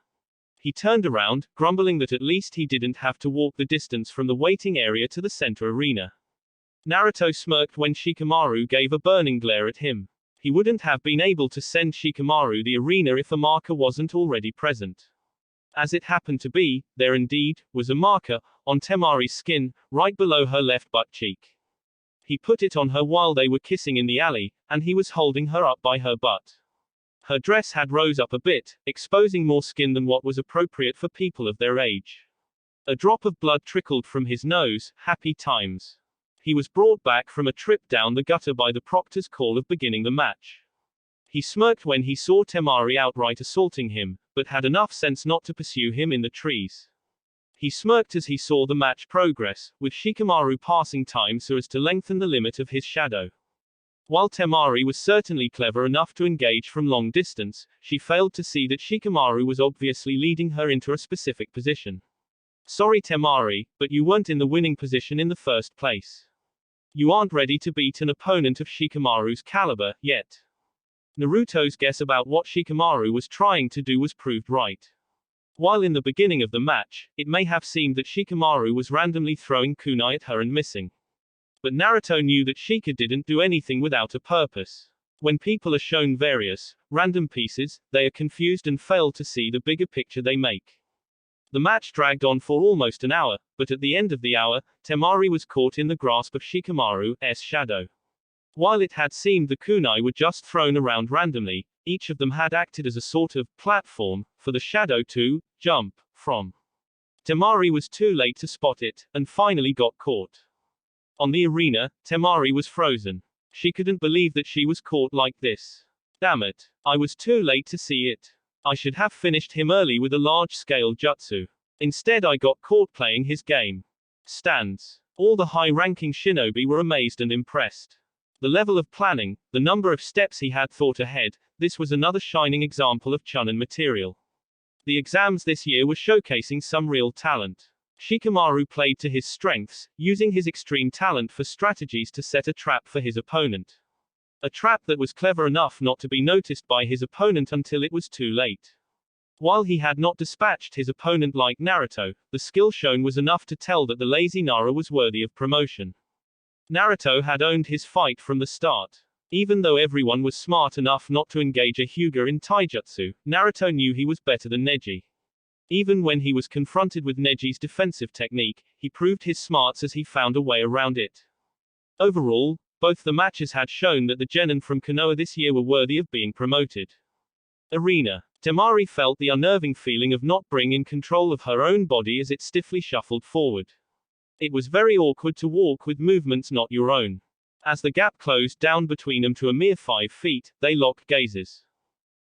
He turned around, grumbling that at least he didn't have to walk the distance from the waiting area to the center arena. Naruto smirked when Shikamaru gave a burning glare at him. He wouldn't have been able to send Shikamaru the arena if a marker wasn't already present. As it happened to be, there indeed was a marker on Temari's skin, right below her left butt cheek. He put it on her while they were kissing in the alley, and he was holding her up by her butt. Her dress had rose up a bit, exposing more skin than what was appropriate for people of their age. A drop of blood trickled from his nose, happy times. He was brought back from a trip down the gutter by the proctor's call of beginning the match. He smirked when he saw Temari outright assaulting him, but had enough sense not to pursue him in the trees. He smirked as he saw the match progress, with Shikamaru passing time so as to lengthen the limit of his shadow. While Temari was certainly clever enough to engage from long distance, she failed to see that Shikamaru was obviously leading her into a specific position. Sorry Temari, but you weren't in the winning position in the first place. You aren't ready to beat an opponent of Shikamaru's caliber, yet. Naruto's guess about what Shikamaru was trying to do was proved right. While in the beginning of the match, it may have seemed that Shikamaru was randomly throwing kunai at her and missing. But Naruto knew that Shika didn't do anything without a purpose. When people are shown various, random pieces, they are confused and fail to see the bigger picture they make. The match dragged on for almost an hour, but at the end of the hour, Temari was caught in the grasp of Shikamaru's shadow. While it had seemed the kunai were just thrown around randomly, each of them had acted as a sort of platform for the shadow to jump from. Temari was too late to spot it, and finally got caught. On the arena, Temari was frozen. She couldn't believe that she was caught like this. Damn it. I was too late to see it. I should have finished him early with a large-scale jutsu. Instead I got caught playing his game. Stands. All the high-ranking shinobi were amazed and impressed. The level of planning, the number of steps he had thought ahead, this was another shining example of Chunin material. The exams this year were showcasing some real talent. Shikamaru played to his strengths, using his extreme talent for strategies to set a trap for his opponent. A trap that was clever enough not to be noticed by his opponent until it was too late. While he had not dispatched his opponent like Naruto, the skill shown was enough to tell that the lazy Nara was worthy of promotion. Naruto had owned his fight from the start. Even though everyone was smart enough not to engage a Hyuga in taijutsu, Naruto knew he was better than Neji. Even when he was confronted with Neji's defensive technique, he proved his smarts as he found a way around it. Overall, both the matches had shown that the genin from Konoha this year were worthy of being promoted. Arena. Temari felt the unnerving feeling of not being in control of her own body as it stiffly shuffled forward. It was very awkward to walk with movements not your own. As the gap closed down between them to a mere 5 feet, they locked gazes.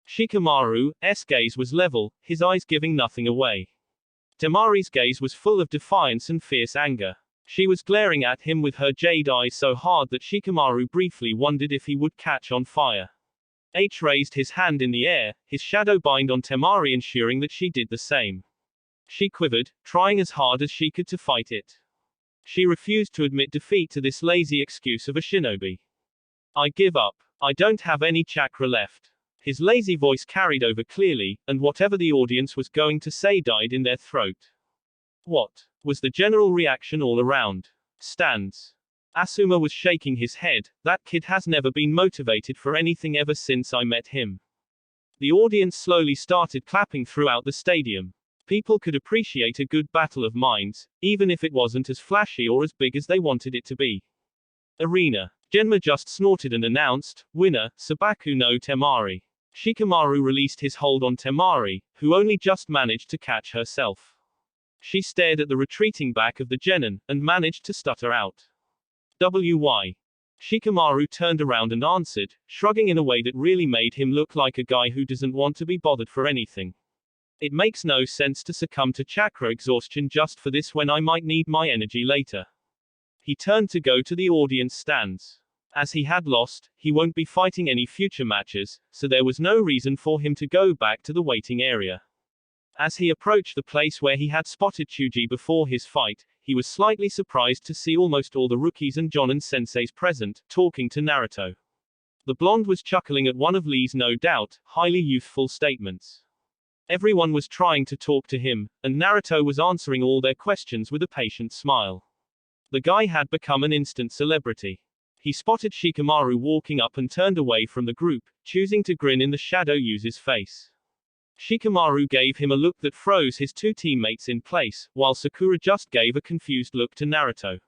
Shikamaru's gaze was level, his eyes giving nothing away. Temari's gaze was full of defiance and fierce anger. She was glaring at him with her jade eyes so hard that Shikamaru briefly wondered if he would catch on fire. H raised his hand in the air, his shadow bind on Temari ensuring that she did the same. She quivered, trying as hard as she could to fight it. She refused to admit defeat to this lazy excuse of a shinobi. I give up. I don't have any chakra left. His lazy voice carried over clearly, and whatever the audience was going to say died in their throat. What was the general reaction all around? Stands. Asuma was shaking his head. That kid has never been motivated for anything ever since I met him. The audience slowly started clapping throughout the stadium. People could appreciate a good battle of minds, even if it wasn't as flashy or as big as they wanted it to be. Arena. Genma just snorted and announced, winner, Sabaku no Temari. Shikamaru released his hold on Temari, who only just managed to catch herself. She stared at the retreating back of the genin, and managed to stutter out. "Why?" Shikamaru turned around and answered, shrugging in a way that really made him look like a guy who doesn't want to be bothered for anything. It makes no sense to succumb to chakra exhaustion just for this when I might need my energy later. He turned to go to the audience stands. As he had lost, he won't be fighting any future matches, so there was no reason for him to go back to the waiting area. As he approached the place where he had spotted Chuji before his fight, he was slightly surprised to see almost all the rookies and Jonin senseis present, talking to Naruto. The blonde was chuckling at one of Lee's no doubt, highly youthful statements. Everyone was trying to talk to him, and Naruto was answering all their questions with a patient smile. The guy had become an instant celebrity. He spotted Shikamaru walking up and turned away from the group, choosing to grin in the shadow user's face. Shikamaru gave him a look that froze his 2 teammates in place, while Sakura just gave a confused look to Naruto.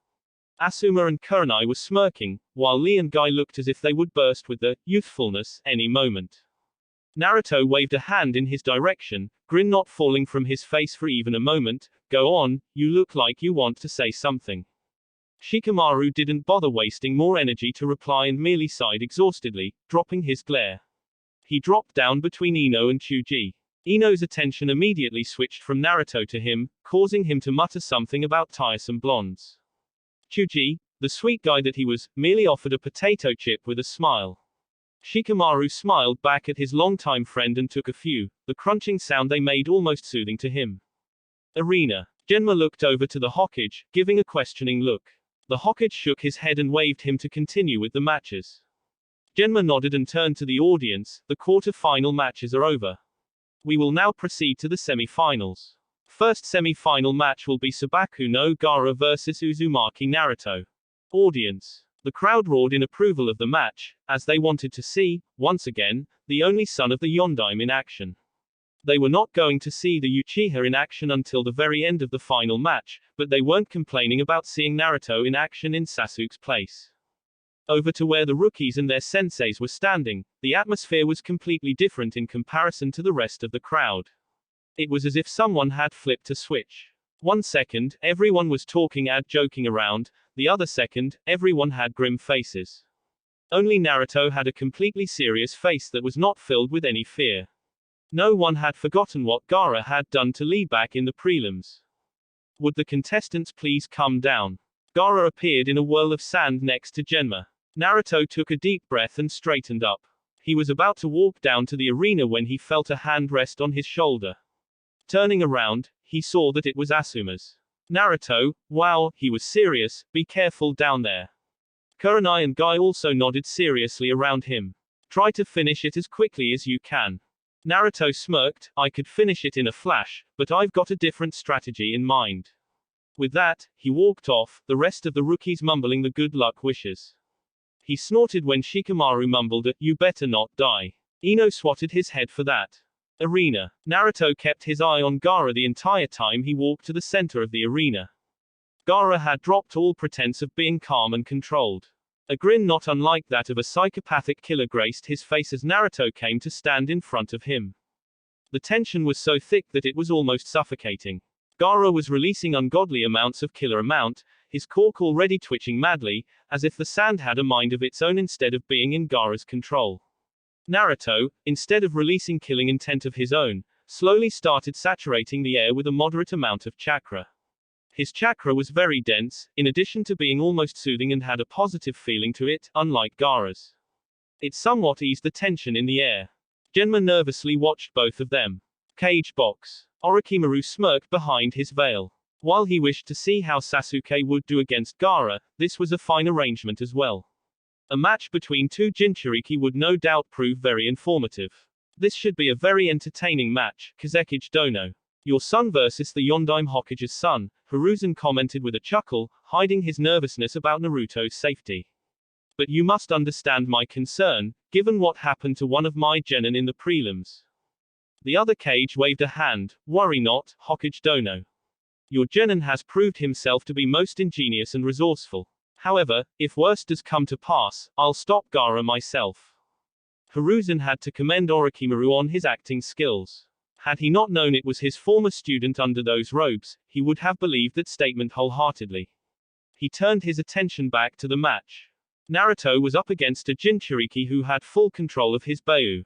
Asuma and Kurenai were smirking, while Lee and Guy looked as if they would burst with the youthfulness any moment. Naruto waved a hand in his direction, grin not falling from his face for even a moment. Go on, you look like you want to say something. Shikamaru didn't bother wasting more energy to reply and merely sighed exhaustedly, dropping his glare. He dropped down between Ino and Chuji. Ino's attention immediately switched from Naruto to him, causing him to mutter something about tiresome blondes. Chuji, the sweet guy that he was, merely offered a potato chip with a smile. Shikamaru smiled back at his longtime friend and took a few, the crunching sound they made almost soothing to him. Arena. Genma looked over to the Hokage, giving a questioning look. The Hokage shook his head and waved him to continue with the matches. Genma nodded and turned to the audience. The quarter-final matches are over. We will now proceed to the semi-finals. First semi-final match will be Sabaku no Gaara versus Uzumaki Naruto. Audience. The crowd roared in approval of the match, as they wanted to see, once again, the only son of the Yondaime in action. They were not going to see the Uchiha in action until the very end of the final match, but they weren't complaining about seeing Naruto in action in Sasuke's place. Over to where the rookies and their senseis were standing, the atmosphere was completely different in comparison to the rest of the crowd. It was as if someone had flipped a switch. 1 second, everyone was talking and joking around, the other second, everyone had grim faces. Only Naruto had a completely serious face that was not filled with any fear. No one had forgotten what Gaara had done to Lee back in the prelims. Would the contestants please come down? Gaara appeared in a whirl of sand next to Genma. Naruto took a deep breath and straightened up. He was about to walk down to the arena when he felt a hand rest on his shoulder. Turning around, he saw that it was Asuma's. Naruto, wow, he was serious, be careful down there. Kurenai and Guy also nodded seriously around him. Try to finish it as quickly as you can. Naruto smirked, I could finish it in a flash, but I've got a different strategy in mind. With that, he walked off, the rest of the rookies mumbling the good luck wishes. He snorted when Shikamaru mumbled a, you better not die. Ino swatted his head for that. Arena. Naruto kept his eye on Gaara the entire time he walked to the center of the arena. Gaara had dropped all pretense of being calm and controlled. A grin not unlike that of a psychopathic killer graced his face as Naruto came to stand in front of him. The tension was so thick that it was almost suffocating. Gaara was releasing ungodly amounts of killer amount, his cork already twitching madly, as if the sand had a mind of its own instead of being in Gaara's control. Naruto, instead of releasing killing intent of his own, slowly started saturating the air with a moderate amount of chakra. His chakra was very dense, in addition to being almost soothing and had a positive feeling to it, unlike Gaara's. It somewhat eased the tension in the air. Genma nervously watched both of them. Cage box. Orochimaru smirked behind his veil. While he wished to see how Sasuke would do against Gaara, this was a fine arrangement as well. A match between two Jinchuriki would no doubt prove very informative. This should be a very entertaining match, Kazekage Dono. Your son versus the Yondaime Hokage's son, Hiruzen commented with a chuckle, hiding his nervousness about Naruto's safety. But you must understand my concern, given what happened to one of my genin in the prelims. The other Kage waved a hand, worry not, Hokage Dono. Your genin has proved himself to be most ingenious and resourceful. However, if worse does come to pass, I'll stop Gaara myself. Hiruzen had to commend Orochimaru on his acting skills. Had he not known it was his former student under those robes, he would have believed that statement wholeheartedly. He turned his attention back to the match. Naruto was up against a Jinchuriki who had full control of his Beiyu.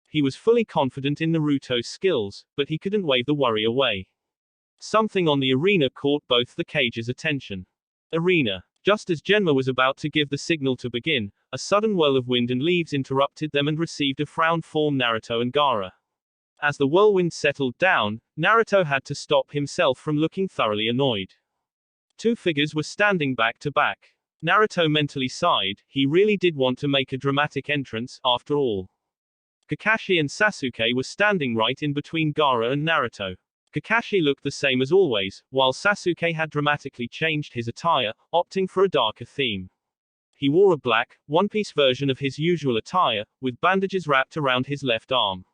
He was fully confident in Naruto's skills, but he couldn't wave the worry away. Something on the arena caught both the Kage's attention. Arena. Just as Genma was about to give the signal to begin, a sudden whirl of wind and leaves interrupted them and received a frown from Naruto and Gaara. As the whirlwind settled down, Naruto had to stop himself from looking thoroughly annoyed. Two figures were standing back to back. Naruto mentally sighed, he really did want to make a dramatic entrance, after all. Kakashi and Sasuke were standing right in between Gaara and Naruto. Kakashi looked the same as always, while Sasuke had dramatically changed his attire, opting for a darker theme. He wore a black, one-piece version of his usual attire, with bandages wrapped around his left arm.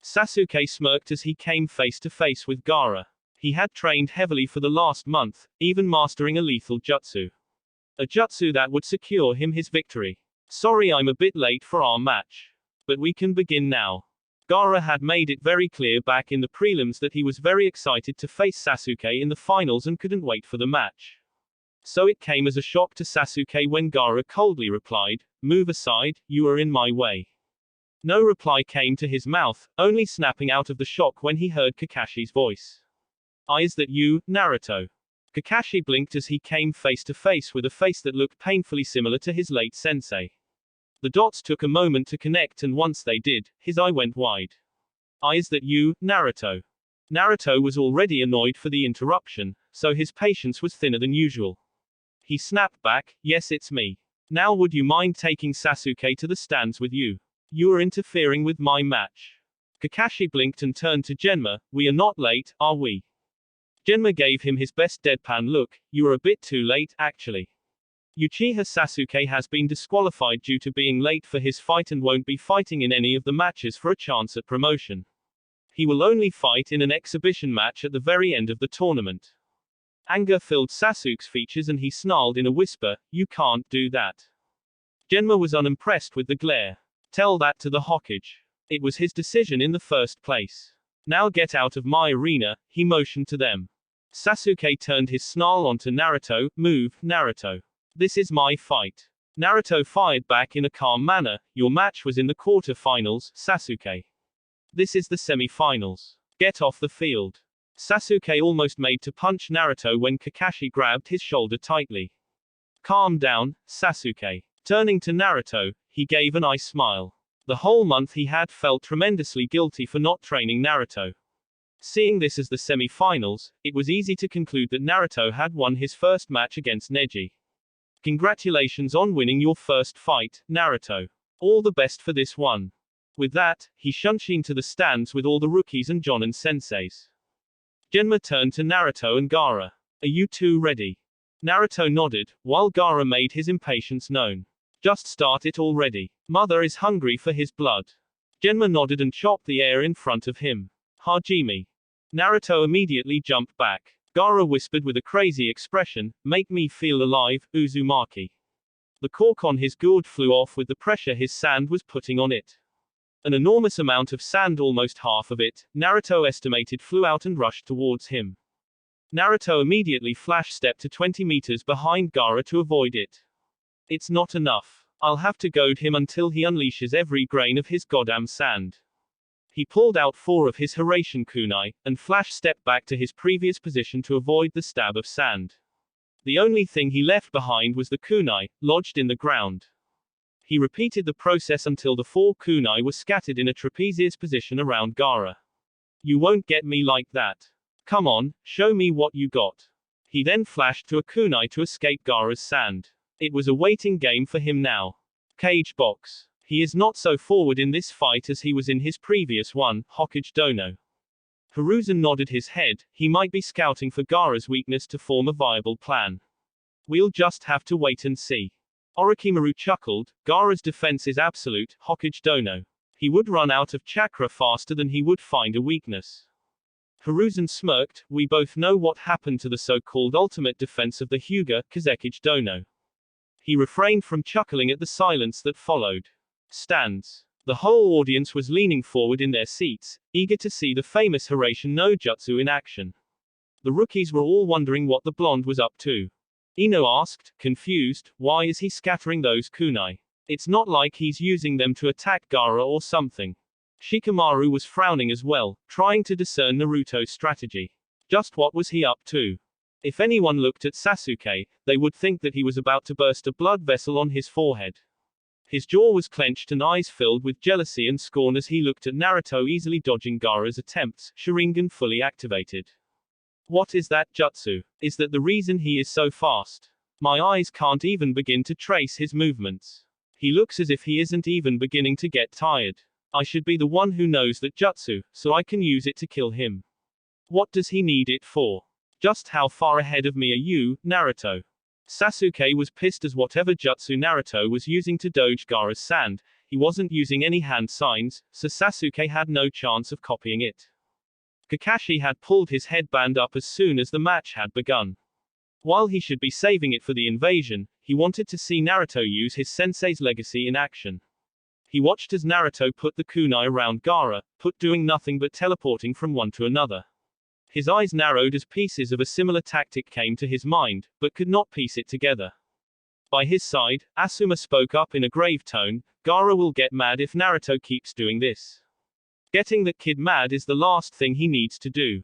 Sasuke smirked as he came face to face with Gaara. He had trained heavily for the last month, even mastering a lethal jutsu. A jutsu that would secure him his victory. Sorry I'm a bit late for our match. But we can begin now. Gaara had made it very clear back in the prelims that he was very excited to face Sasuke in the finals and couldn't wait for the match. So it came as a shock to Sasuke when Gaara coldly replied, "Move aside, you are in my way." No reply came to his mouth, only snapping out of the shock when he heard Kakashi's voice. "Is that you, Naruto?" Kakashi blinked as he came face to face with a face that looked painfully similar to his late sensei. The dots took a moment to connect and once they did, his eye went wide. "Is that you, Naruto?" Naruto was already annoyed for the interruption, so his patience was thinner than usual. He snapped back, "Yes, it's me. Now would you mind taking Sasuke to the stands with you? You are interfering with my match." Kakashi blinked and turned to Genma, "We are not late, are we?" Genma gave him his best deadpan look, "You are a bit too late, actually. Uchiha Sasuke has been disqualified due to being late for his fight and won't be fighting in any of the matches for a chance at promotion. He will only fight in an exhibition match at the very end of the tournament." Anger filled Sasuke's features and he snarled in a whisper, "You can't do that." Genma was unimpressed with the glare. "Tell that to the Hokage. It was his decision in the first place. Now get out of my arena," he motioned to them. Sasuke turned his snarl onto Naruto, "Move, Naruto. This is my fight." Naruto fired back in a calm manner, "Your match was in the quarter-finals, Sasuke. This is the semi-finals. Get off the field." Sasuke almost made to punch Naruto when Kakashi grabbed his shoulder tightly. "Calm down, Sasuke." Turning to Naruto, he gave an ice smile. The whole month he had felt tremendously guilty for not training Naruto. Seeing this as the semi-finals, it was easy to conclude that Naruto had won his first match against Neji. Congratulations on winning your first fight, Naruto. All the best for this one. With that, he shunshin to the stands with all the rookies and Jonin senseis. Genma turned to Naruto and Gaara. Are you two ready? Naruto nodded, while Gaara made his impatience known. Just start it already. Mother is hungry for his blood. Genma nodded and chopped the air in front of him. Hajime. Naruto immediately jumped back. Gaara whispered with a crazy expression, make me feel alive, Uzumaki. The cork on his gourd flew off with the pressure his sand was putting on it. An enormous amount of sand, almost half of it, Naruto estimated, flew out and rushed towards him. Naruto immediately flash-stepped to 20 meters behind Gaara to avoid it. It's not enough. I'll have to goad him until he unleashes every grain of his goddamn sand. He pulled out 4 of his Hiraishin kunai, and flash-stepped back to his previous position to avoid the stab of sand. The only thing he left behind was the kunai, lodged in the ground. He repeated the process until the 4 kunai were scattered in a trapezius position around Gaara. You won't get me like that. Come on, show me what you got. He then flashed to a kunai to escape Gaara's sand. It was a waiting game for him now. Cage box. He is not so forward in this fight as he was in his previous one, Hokage Dono. Hiruzen nodded his head, he might be scouting for Gaara's weakness to form a viable plan. We'll just have to wait and see. Orochimaru chuckled, Gaara's defense is absolute, Hokage Dono. He would run out of chakra faster than he would find a weakness. Hiruzen smirked, we both know what happened to the so-called ultimate defense of the Hyuga, Kazekage Dono. He refrained from chuckling at the silence that followed. Stands. The whole audience was leaning forward in their seats, eager to see the famous Hiraishin no Jutsu in action. The rookies were all wondering what the blonde was up to. Ino asked, confused, why is he scattering those kunai? It's not like he's using them to attack Gaara or something. Shikamaru was frowning as well, trying to discern Naruto's strategy. Just what was he up to? If anyone looked at Sasuke, they would think that he was about to burst a blood vessel on his forehead. His jaw was clenched and eyes filled with jealousy and scorn as he looked at Naruto easily dodging Gaara's attempts, Sharingan fully activated. What is that jutsu? Is that the reason he is so fast? My eyes can't even begin to trace his movements. He looks as if he isn't even beginning to get tired. I should be the one who knows that jutsu, so I can use it to kill him. What does he need it for? Just how far ahead of me are you, Naruto? Sasuke was pissed as whatever jutsu Naruto was using to dodge Gaara's sand, he wasn't using any hand signs, so Sasuke had no chance of copying it. Kakashi had pulled his headband up as soon as the match had begun. While he should be saving it for the invasion, he wanted to see Naruto use his sensei's legacy in action. He watched as Naruto put the kunai around Gaara, doing nothing but teleporting from one to another. His eyes narrowed as pieces of a similar tactic came to his mind, but could not piece it together. By his side, Asuma spoke up in a grave tone, Gaara will get mad if Naruto keeps doing this. Getting that kid mad is the last thing he needs to do.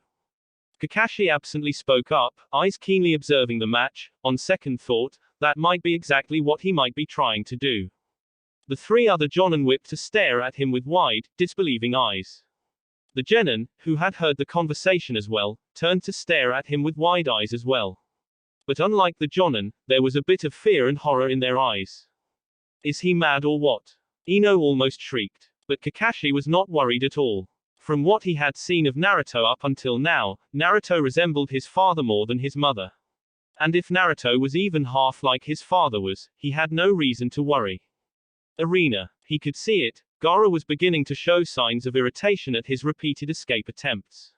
Kakashi absently spoke up, eyes keenly observing the match, on second thought, that might be exactly what he might be trying to do. The 3 other Jonin whipped to stare at him with wide, disbelieving eyes. The genin, who had heard the conversation as well, turned to stare at him with wide eyes as well. But unlike the Jonin, there was a bit of fear and horror in their eyes. Is he mad or what? Ino almost shrieked. But Kakashi was not worried at all. From what he had seen of Naruto up until now, Naruto resembled his father more than his mother. And if Naruto was even half like his father was, he had no reason to worry. Arena. He could see it, Gaara was beginning to show signs of irritation at his repeated escape attempts.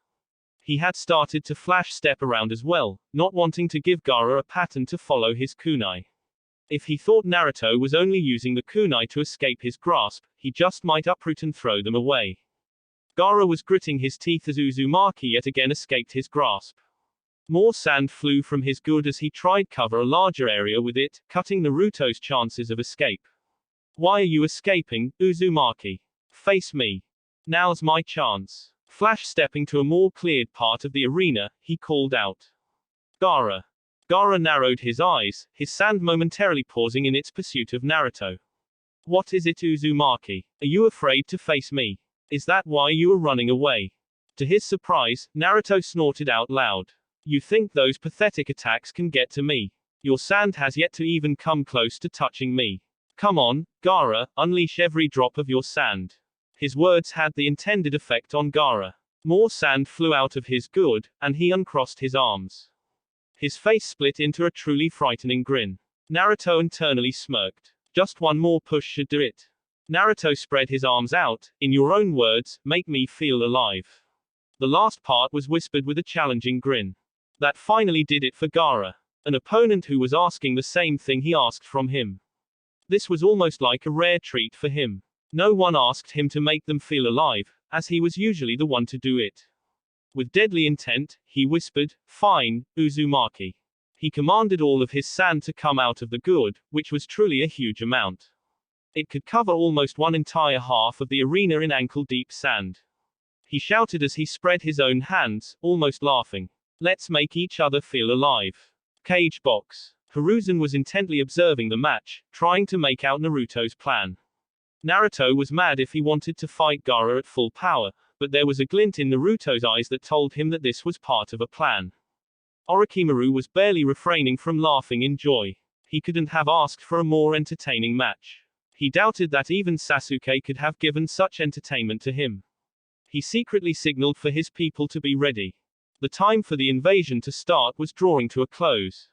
He had started to flash step around as well, not wanting to give Gaara a pattern to follow his kunai. If he thought Naruto was only using the kunai to escape his grasp, he just might uproot and throw them away. Gaara was gritting his teeth as Uzumaki yet again escaped his grasp. More sand flew from his gourd as he tried cover a larger area with it, cutting Naruto's chances of escape. Why are you escaping, Uzumaki? Face me. Now's my chance. Flash stepping to a more cleared part of the arena, he called out. Gaara. Gaara narrowed his eyes, his sand momentarily pausing in its pursuit of Naruto. What is it, Uzumaki? Are you afraid to face me? Is that why you are running away? To his surprise, Naruto snorted out loud. You think those pathetic attacks can get to me? Your sand has yet to even come close to touching me. Come on, Gaara, unleash every drop of your sand. His words had the intended effect on Gaara. More sand flew out of his gourd, and he uncrossed his arms. His face split into a truly frightening grin. Naruto internally smirked. Just one more push should do it. Naruto spread his arms out. In your own words, make me feel alive. The last part was whispered with a challenging grin. That finally did it for Gaara. An opponent who was asking the same thing he asked from him. This was almost like a rare treat for him. No one asked him to make them feel alive, as he was usually the one to do it. With deadly intent, he whispered, "Fine, Uzumaki." He commanded all of his sand to come out of the gourd, which was truly a huge amount. It could cover almost one entire half of the arena in ankle-deep sand. He shouted as he spread his own hands, almost laughing. Let's make each other feel alive. Cage box. Hiruzen was intently observing the match, trying to make out Naruto's plan. Naruto was mad if he wanted to fight Gaara at full power, but there was a glint in Naruto's eyes that told him that this was part of a plan. Orochimaru was barely refraining from laughing in joy. He couldn't have asked for a more entertaining match. He doubted that even Sasuke could have given such entertainment to him. He secretly signaled for his people to be ready. The time for the invasion to start was drawing to a close.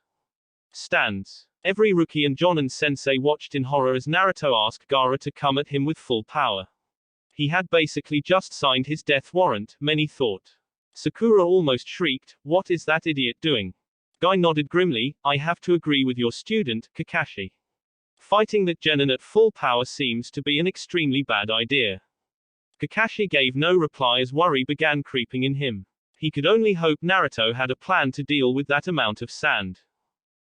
Stands. Every rookie and Jonin sensei watched in horror as Naruto asked Gaara to come at him with full power. He had basically just signed his death warrant, many thought. Sakura almost shrieked, "What is that idiot doing?" Guy nodded grimly, "I have to agree with your student, Kakashi. Fighting that genin at full power seems to be an extremely bad idea." Kakashi gave no reply as worry began creeping in him. He could only hope Naruto had a plan to deal with that amount of sand.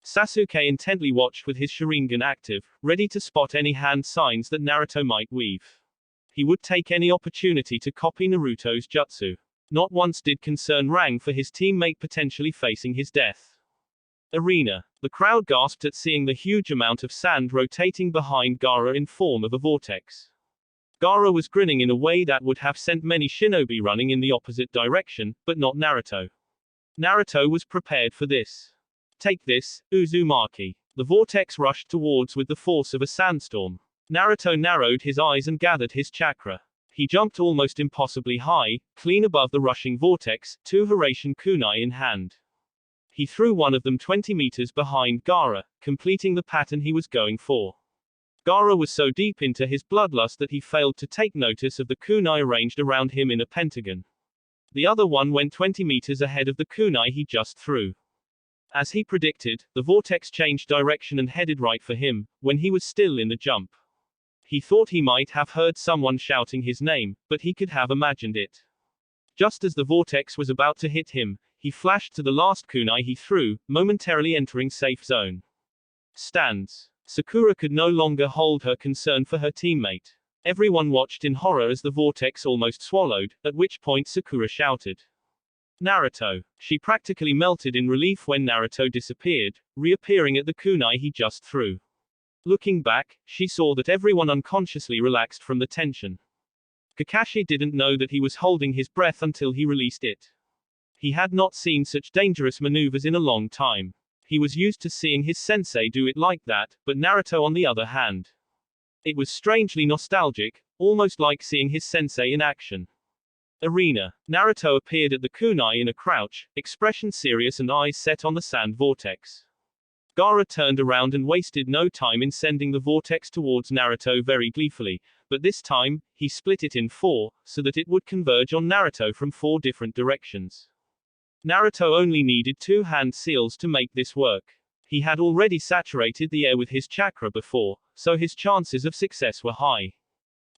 Sasuke intently watched with his Sharingan active, ready to spot any hand signs that Naruto might weave. He would take any opportunity to copy Naruto's jutsu. Not once did concern rang for his teammate potentially facing his death. Arena. The crowd gasped at seeing the huge amount of sand rotating behind Gaara in form of a vortex. Gaara was grinning in a way that would have sent many shinobi running in the opposite direction, but not Naruto. Naruto was prepared for this. Take this, Uzumaki. The vortex rushed towards with the force of a sandstorm. Naruto narrowed his eyes and gathered his chakra. He jumped almost impossibly high, clean above the rushing vortex, two Hiraishin kunai in hand. He threw one of them 20 meters behind Gaara, completing the pattern he was going for. Gaara was so deep into his bloodlust that he failed to take notice of the kunai arranged around him in a pentagon. The other one went 20 meters ahead of the kunai he just threw. As he predicted, the vortex changed direction and headed right for him, when he was still in the jump. He thought he might have heard someone shouting his name, but he could have imagined it. Just as the vortex was about to hit him, he flashed to the last kunai he threw, momentarily entering safe zone. Stands. Sakura could no longer hold her concern for her teammate. Everyone watched in horror as the vortex almost swallowed, at which point Sakura shouted, "Naruto." She practically melted in relief when Naruto disappeared, reappearing at the kunai he just threw. Looking back, she saw that everyone unconsciously relaxed from the tension. Kakashi didn't know that he was holding his breath until he released it. He had not seen such dangerous maneuvers in a long time. He was used to seeing his sensei do it like that, but Naruto on the other hand. It was strangely nostalgic, almost like seeing his sensei in action. Arena. Naruto appeared at the kunai in a crouch, expression serious and eyes set on the sand vortex. Gaara turned around and wasted no time in sending the vortex towards Naruto very gleefully, but this time, he split it in 4, so that it would converge on Naruto from 4 different directions. Naruto only needed 2 hand seals to make this work. He had already saturated the air with his chakra before, so his chances of success were high.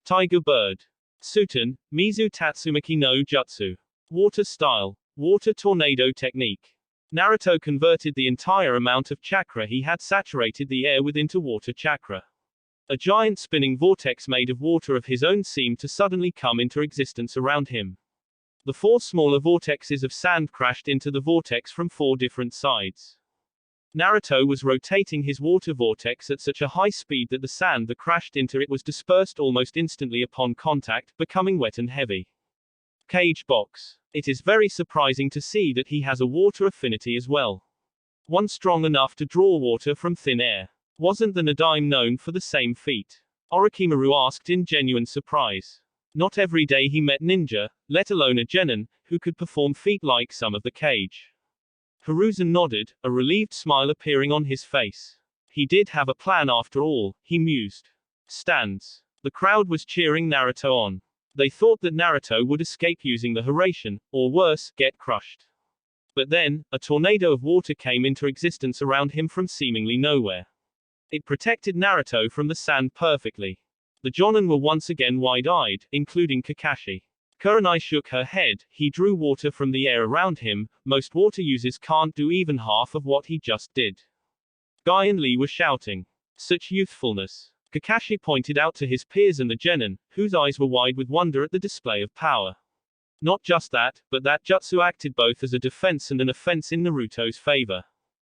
Tiger Bird. Suten, Mizu Tatsumaki no Jutsu. Water Style. Water Tornado Technique. Naruto converted the entire amount of chakra he had saturated the air with into water chakra. A giant spinning vortex made of water of his own seemed to suddenly come into existence around him. The 4 smaller vortexes of sand crashed into the vortex from 4 different sides. Naruto was rotating his water vortex at such a high speed that the sand that crashed into it was dispersed almost instantly upon contact, becoming wet and heavy. Cage box. It is very surprising to see that he has a water affinity as well. One strong enough to draw water from thin air. Wasn't the Nadaime known for the same feat? Orochimaru asked in genuine surprise. Not every day he met ninja, let alone a genin, who could perform feat like some of the Kage. Hiruzen nodded, a relieved smile appearing on his face. He did have a plan after all, he mused. Stands. The crowd was cheering Naruto on. They thought that Naruto would escape using the Hiraishin, or worse, get crushed. But then, a tornado of water came into existence around him from seemingly nowhere. It protected Naruto from the sand perfectly. The Jonin were once again wide-eyed, including Kakashi. Kurenai shook her head, he drew water from the air around him, most water users can't do even half of what he just did. Guy and Lee were shouting. Such youthfulness. Kakashi pointed out to his peers and the genin, whose eyes were wide with wonder at the display of power. Not just that, but that jutsu acted both as a defense and an offense in Naruto's favor.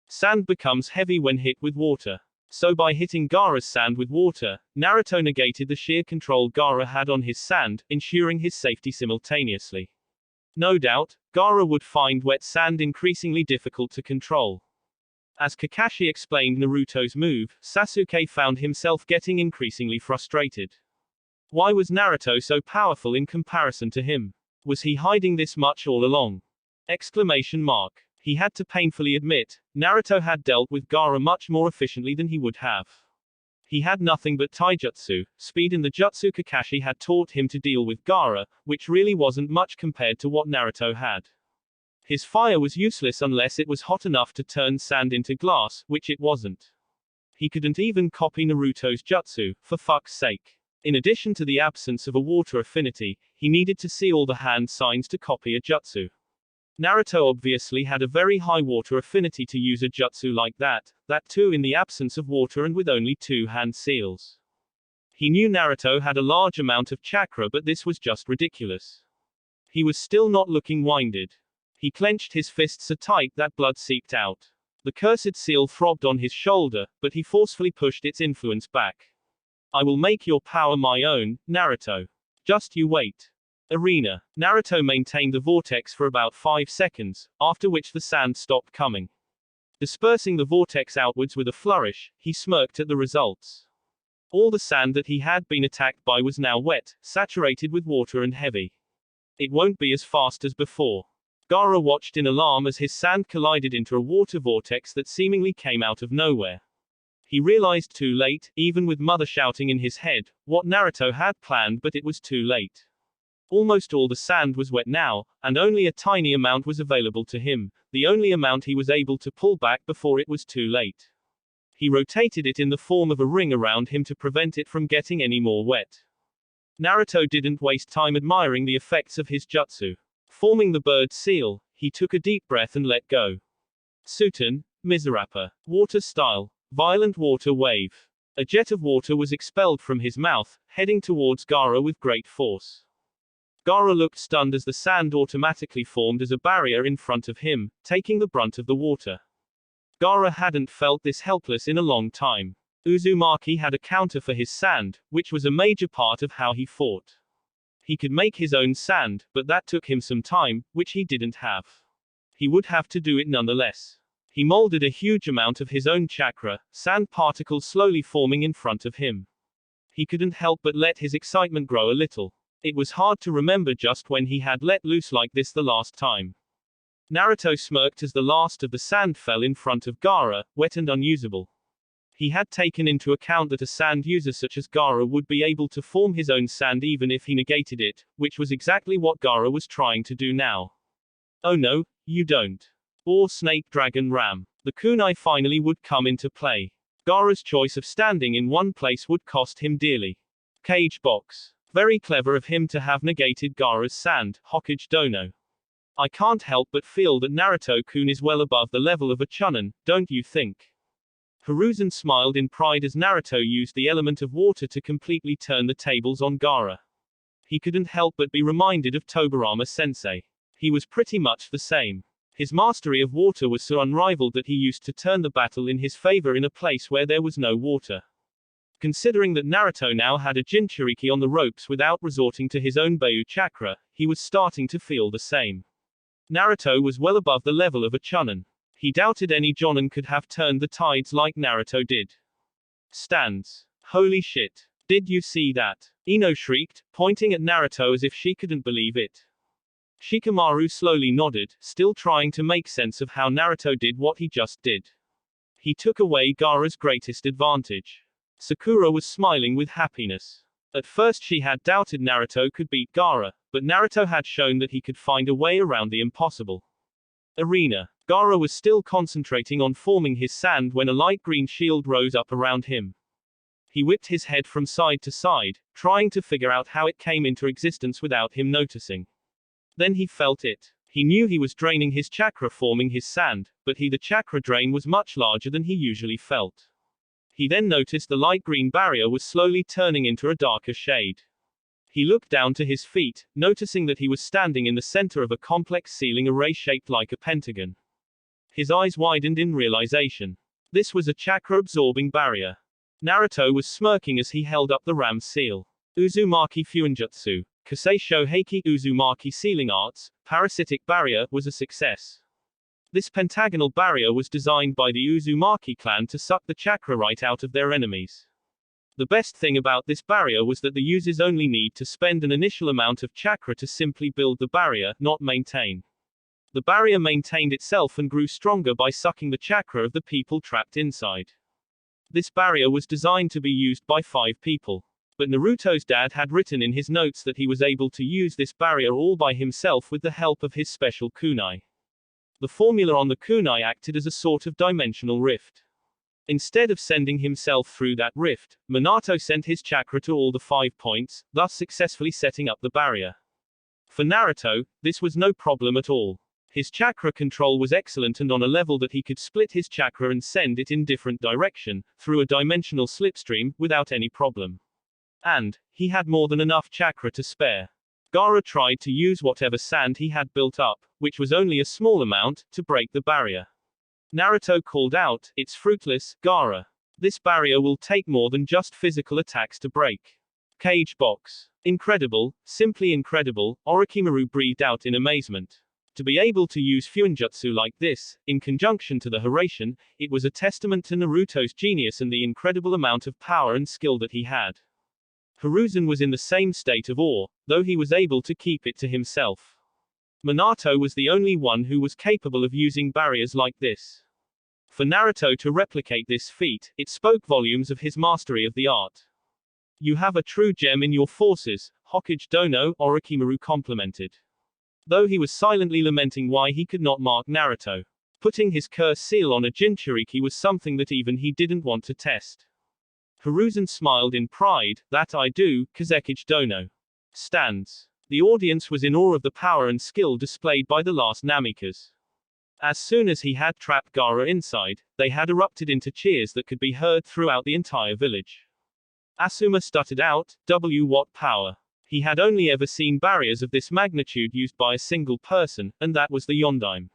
Sand becomes heavy when hit with water. So by hitting Gaara's sand with water, Naruto negated the sheer control Gaara had on his sand, ensuring his safety simultaneously. No doubt, Gaara would find wet sand increasingly difficult to control. As Kakashi explained Naruto's move, Sasuke found himself getting increasingly frustrated. Why was Naruto so powerful in comparison to him? Was he hiding this much all along? Exclamation mark. He had to painfully admit, Naruto had dealt with Gaara much more efficiently than he would have. He had nothing but taijutsu, speed, and the jutsu Kakashi had taught him to deal with Gaara, which really wasn't much compared to what Naruto had. His fire was useless unless it was hot enough to turn sand into glass, which it wasn't. He couldn't even copy Naruto's jutsu, for fuck's sake. In addition to the absence of a water affinity, he needed to see all the hand signs to copy a jutsu. Naruto obviously had a very high water affinity to use a jutsu like that too in the absence of water and with only 2 hand seals. He knew Naruto had a large amount of chakra, but this was just ridiculous. He was still not looking winded. He clenched his fists so tight that blood seeped out. The cursed seal throbbed on his shoulder, but he forcefully pushed its influence back. I will make your power my own, Naruto. Just you wait. Arena. Naruto maintained the vortex for about 5 seconds, after which the sand stopped coming. Dispersing the vortex outwards with a flourish, he smirked at the results. All the sand that he had been attacked by was now wet, saturated with water and heavy. It won't be as fast as before. Gaara watched in alarm as his sand collided into a water vortex that seemingly came out of nowhere. He realized too late, even with Mother shouting in his head, what Naruto had planned, but it was too late. Almost all the sand was wet now, and only a tiny amount was available to him, the only amount he was able to pull back before it was too late. He rotated it in the form of a ring around him to prevent it from getting any more wet. Naruto didn't waste time admiring the effects of his jutsu. Forming the bird seal, he took a deep breath and let go. Suten, Mizurapa. Water style. Violent water wave. A jet of water was expelled from his mouth, heading towards Gaara with great force. Gaara looked stunned as the sand automatically formed as a barrier in front of him, taking the brunt of the water. Gaara hadn't felt this helpless in a long time. Uzumaki had a counter for his sand, which was a major part of how he fought. He could make his own sand, but that took him some time, which he didn't have. He would have to do it nonetheless. He molded a huge amount of his own chakra, sand particles slowly forming in front of him. He couldn't help but let his excitement grow a little. It was hard to remember just when he had let loose like this the last time. Naruto smirked as the last of the sand fell in front of Gaara, wet and unusable. He had taken into account that a sand user such as Gaara would be able to form his own sand even if he negated it, which was exactly what Gaara was trying to do now. Oh no, you don't. Or Snake Dragon Ram. The kunai finally would come into play. Gaara's choice of standing in one place would cost him dearly. Cage box. Very clever of him to have negated Gaara's sand, Hokage Dono. I can't help but feel that Naruto-kun is well above the level of a Chunin, don't you think? Hiruzen smiled in pride as Naruto used the element of water to completely turn the tables on Gaara. He couldn't help but be reminded of Tobirama-sensei. He was pretty much the same. His mastery of water was so unrivaled that he used to turn the battle in his favor in a place where there was no water. Considering that Naruto now had a Jinchuriki on the ropes without resorting to his own Beiyu chakra, he was starting to feel the same. Naruto was well above the level of a Chunin. He doubted any Jonin could have turned the tides like Naruto did. Stands. Holy shit. Did you see that? Ino shrieked, pointing at Naruto as if she couldn't believe it. Shikamaru slowly nodded, still trying to make sense of how Naruto did what he just did. He took away Gaara's greatest advantage. Sakura was smiling with happiness. At first she had doubted Naruto could beat Gaara, but Naruto had shown that he could find a way around the impossible. Arena. Gaara was still concentrating on forming his sand when a light green shield rose up around him. He whipped his head from side to side, trying to figure out how it came into existence without him noticing. Then he felt it. He knew he was draining his chakra forming his sand, but the chakra drain was much larger than he usually felt. He then noticed the light green barrier was slowly turning into a darker shade. He looked down to his feet, noticing that he was standing in the center of a complex ceiling array shaped like a pentagon. His eyes widened in realization. This was a chakra-absorbing barrier. Naruto was smirking as he held up the ram seal. Uzumaki Fuinjutsu, Kasei Shoheiki Uzumaki Sealing Arts, Parasitic Barrier, was a success. This pentagonal barrier was designed by the Uzumaki clan to suck the chakra right out of their enemies. The best thing about this barrier was that the users only need to spend an initial amount of chakra to simply build the barrier, not maintain. The barrier maintained itself and grew stronger by sucking the chakra of the people trapped inside. This barrier was designed to be used by 5 people. But Naruto's dad had written in his notes that he was able to use this barrier all by himself with the help of his special kunai. The formula on the kunai acted as a sort of dimensional rift. Instead of sending himself through that rift, Minato sent his chakra to all the 5 points, thus successfully setting up the barrier. For Naruto, this was no problem at all. His chakra control was excellent and on a level that he could split his chakra and send it in different direction, through a dimensional slipstream, without any problem. And he had more than enough chakra to spare. Gaara tried to use whatever sand he had built up, which was only a small amount, to break the barrier. Naruto called out, "It's fruitless, Gaara. This barrier will take more than just physical attacks to break." Cage box. Incredible, simply incredible, Orochimaru breathed out in amazement. To be able to use Fuinjutsu like this, in conjunction to the Hiraishin, it was a testament to Naruto's genius and the incredible amount of power and skill that he had. Hiruzen was in the same state of awe, though he was able to keep it to himself. Minato was the only one who was capable of using barriers like this. For Naruto to replicate this feat, it spoke volumes of his mastery of the art. "You have a true gem in your forces, Hokage Dono," Orochimaru complimented. Though he was silently lamenting why he could not mark Naruto. Putting his curse seal on a Jinchuriki was something that even he didn't want to test. Hiruzen smiled in pride, "That I do, Kazekage Dono." Stands. The audience was in awe of the power and skill displayed by the last Namikas. As soon as he had trapped Gaara inside, they had erupted into cheers that could be heard throughout the entire village. Asuma stuttered out, What power. He had only ever seen barriers of this magnitude used by a single person, and that was the Yondaime.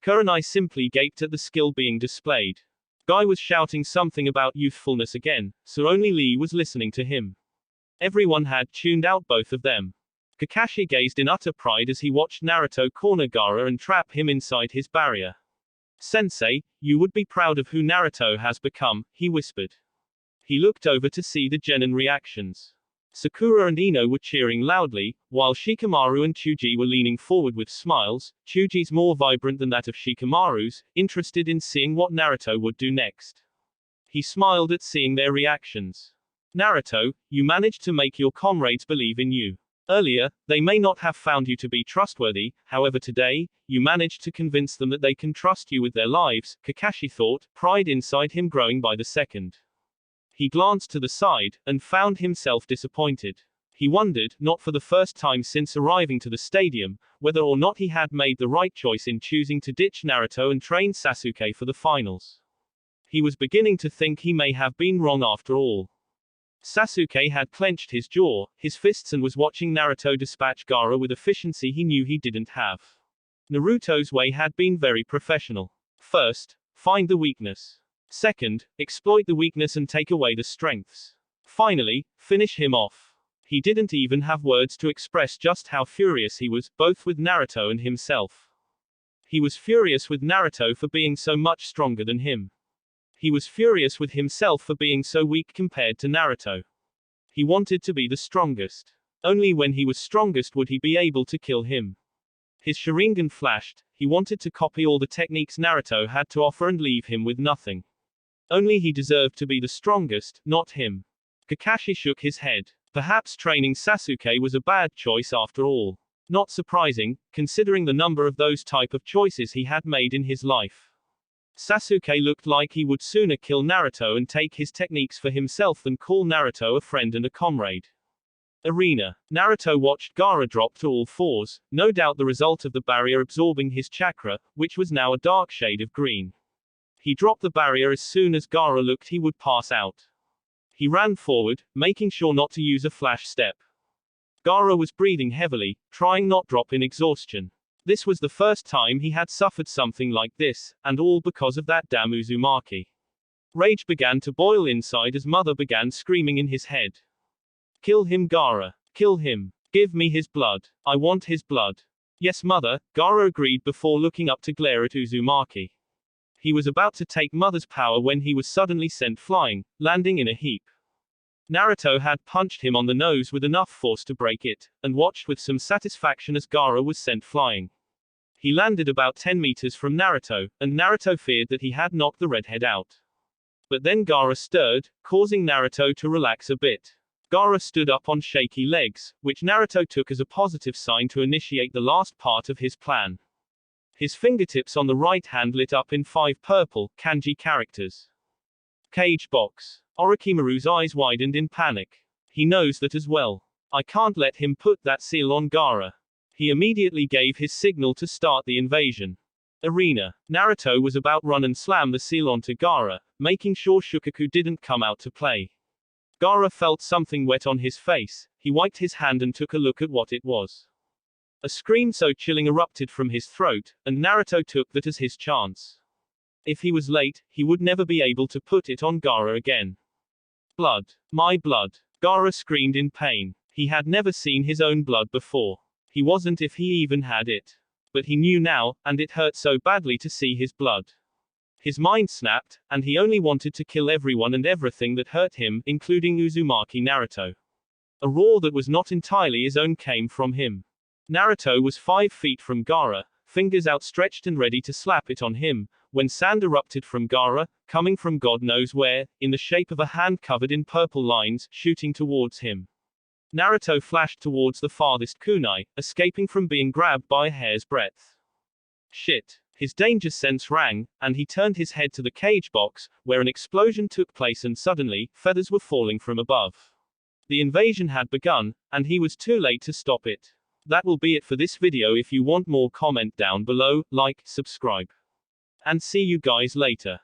Kurenai simply gaped at the skill being displayed. Guy was shouting something about youthfulness again, so only Lee was listening to him. Everyone had tuned out both of them. Kakashi gazed in utter pride as he watched Naruto corner Gaara and trap him inside his barrier. "Sensei, you would be proud of who Naruto has become," he whispered. He looked over to see the genin reactions. Sakura and Ino were cheering loudly, while Shikamaru and Chuji were leaning forward with smiles, Chuji's more vibrant than that of Shikamaru's, interested in seeing what Naruto would do next. He smiled at seeing their reactions. "Naruto, you managed to make your comrades believe in you. Earlier, they may not have found you to be trustworthy, however today, you managed to convince them that they can trust you with their lives," Kakashi thought, pride inside him growing by the second. He glanced to the side, and found himself disappointed. He wondered, not for the first time since arriving to the stadium, whether or not he had made the right choice in choosing to ditch Naruto and train Sasuke for the finals. He was beginning to think he may have been wrong after all. Sasuke had clenched his jaw, his fists and was watching Naruto dispatch Gaara with efficiency he knew he didn't have. Naruto's way had been very professional. First, find the weakness. Second, exploit the weakness and take away the strengths. Finally, finish him off. He didn't even have words to express just how furious he was, both with Naruto and himself. He was furious with Naruto for being so much stronger than him. He was furious with himself for being so weak compared to Naruto. He wanted to be the strongest. Only when he was strongest would he be able to kill him. His Sharingan flashed. He wanted to copy all the techniques Naruto had to offer and leave him with nothing. Only he deserved to be the strongest, not him. Kakashi shook his head. Perhaps training Sasuke was a bad choice after all. Not surprising, considering the number of those type of choices he had made in his life. Sasuke looked like he would sooner kill Naruto and take his techniques for himself than call Naruto a friend and a comrade. Arena. Naruto watched Gaara drop to all fours, no doubt the result of the barrier absorbing his chakra, which was now a dark shade of green. He dropped the barrier as soon as Gaara looked he would pass out. He ran forward, making sure not to use a flash step. Gaara was breathing heavily, trying not drop in exhaustion. This was the first time he had suffered something like this, and all because of that damn Uzumaki. Rage began to boil inside as Mother began screaming in his head. Kill him, Gaara. Kill him. Give me his blood. I want his blood. Yes, Mother, Gaara agreed before looking up to glare at Uzumaki. He was about to take Mother's power when he was suddenly sent flying, landing in a heap. Naruto had punched him on the nose with enough force to break it, and watched with some satisfaction as Gaara was sent flying. He landed about 10 meters from Naruto, and Naruto feared that he had knocked the redhead out. But then Gaara stirred, causing Naruto to relax a bit. Gaara stood up on shaky legs, which Naruto took as a positive sign to initiate the last part of his plan. His fingertips on the right hand lit up in 5 purple, kanji characters. Cage box. Orochimaru's eyes widened in panic. He knows that as well. I can't let him put that seal on Gaara. He immediately gave his signal to start the invasion. Arena. Naruto was about run and slam the seal onto Gaara, making sure Shukaku didn't come out to play. Gaara felt something wet on his face. He wiped his hand and took a look at what it was. A scream so chilling erupted from his throat, and Naruto took that as his chance. If he was late, he would never be able to put it on Gaara again. Blood. My blood. Gaara screamed in pain. He had never seen his own blood before. He wasn't if he even had it. But he knew now, and it hurt so badly to see his blood. His mind snapped, and he only wanted to kill everyone and everything that hurt him, including Uzumaki Naruto. A roar that was not entirely his own came from him. Naruto was 5 feet from Gaara, fingers outstretched and ready to slap it on him, when sand erupted from Gaara, coming from God knows where, in the shape of a hand covered in purple lines, shooting towards him. Naruto flashed towards the farthest kunai, escaping from being grabbed by a hair's breadth. Shit. His danger sense rang, and he turned his head to the cage box, where an explosion took place and suddenly, feathers were falling from above. The invasion had begun, and he was too late to stop it. That will be it for this video. If you want more, comment down below, like, subscribe. And see you guys later.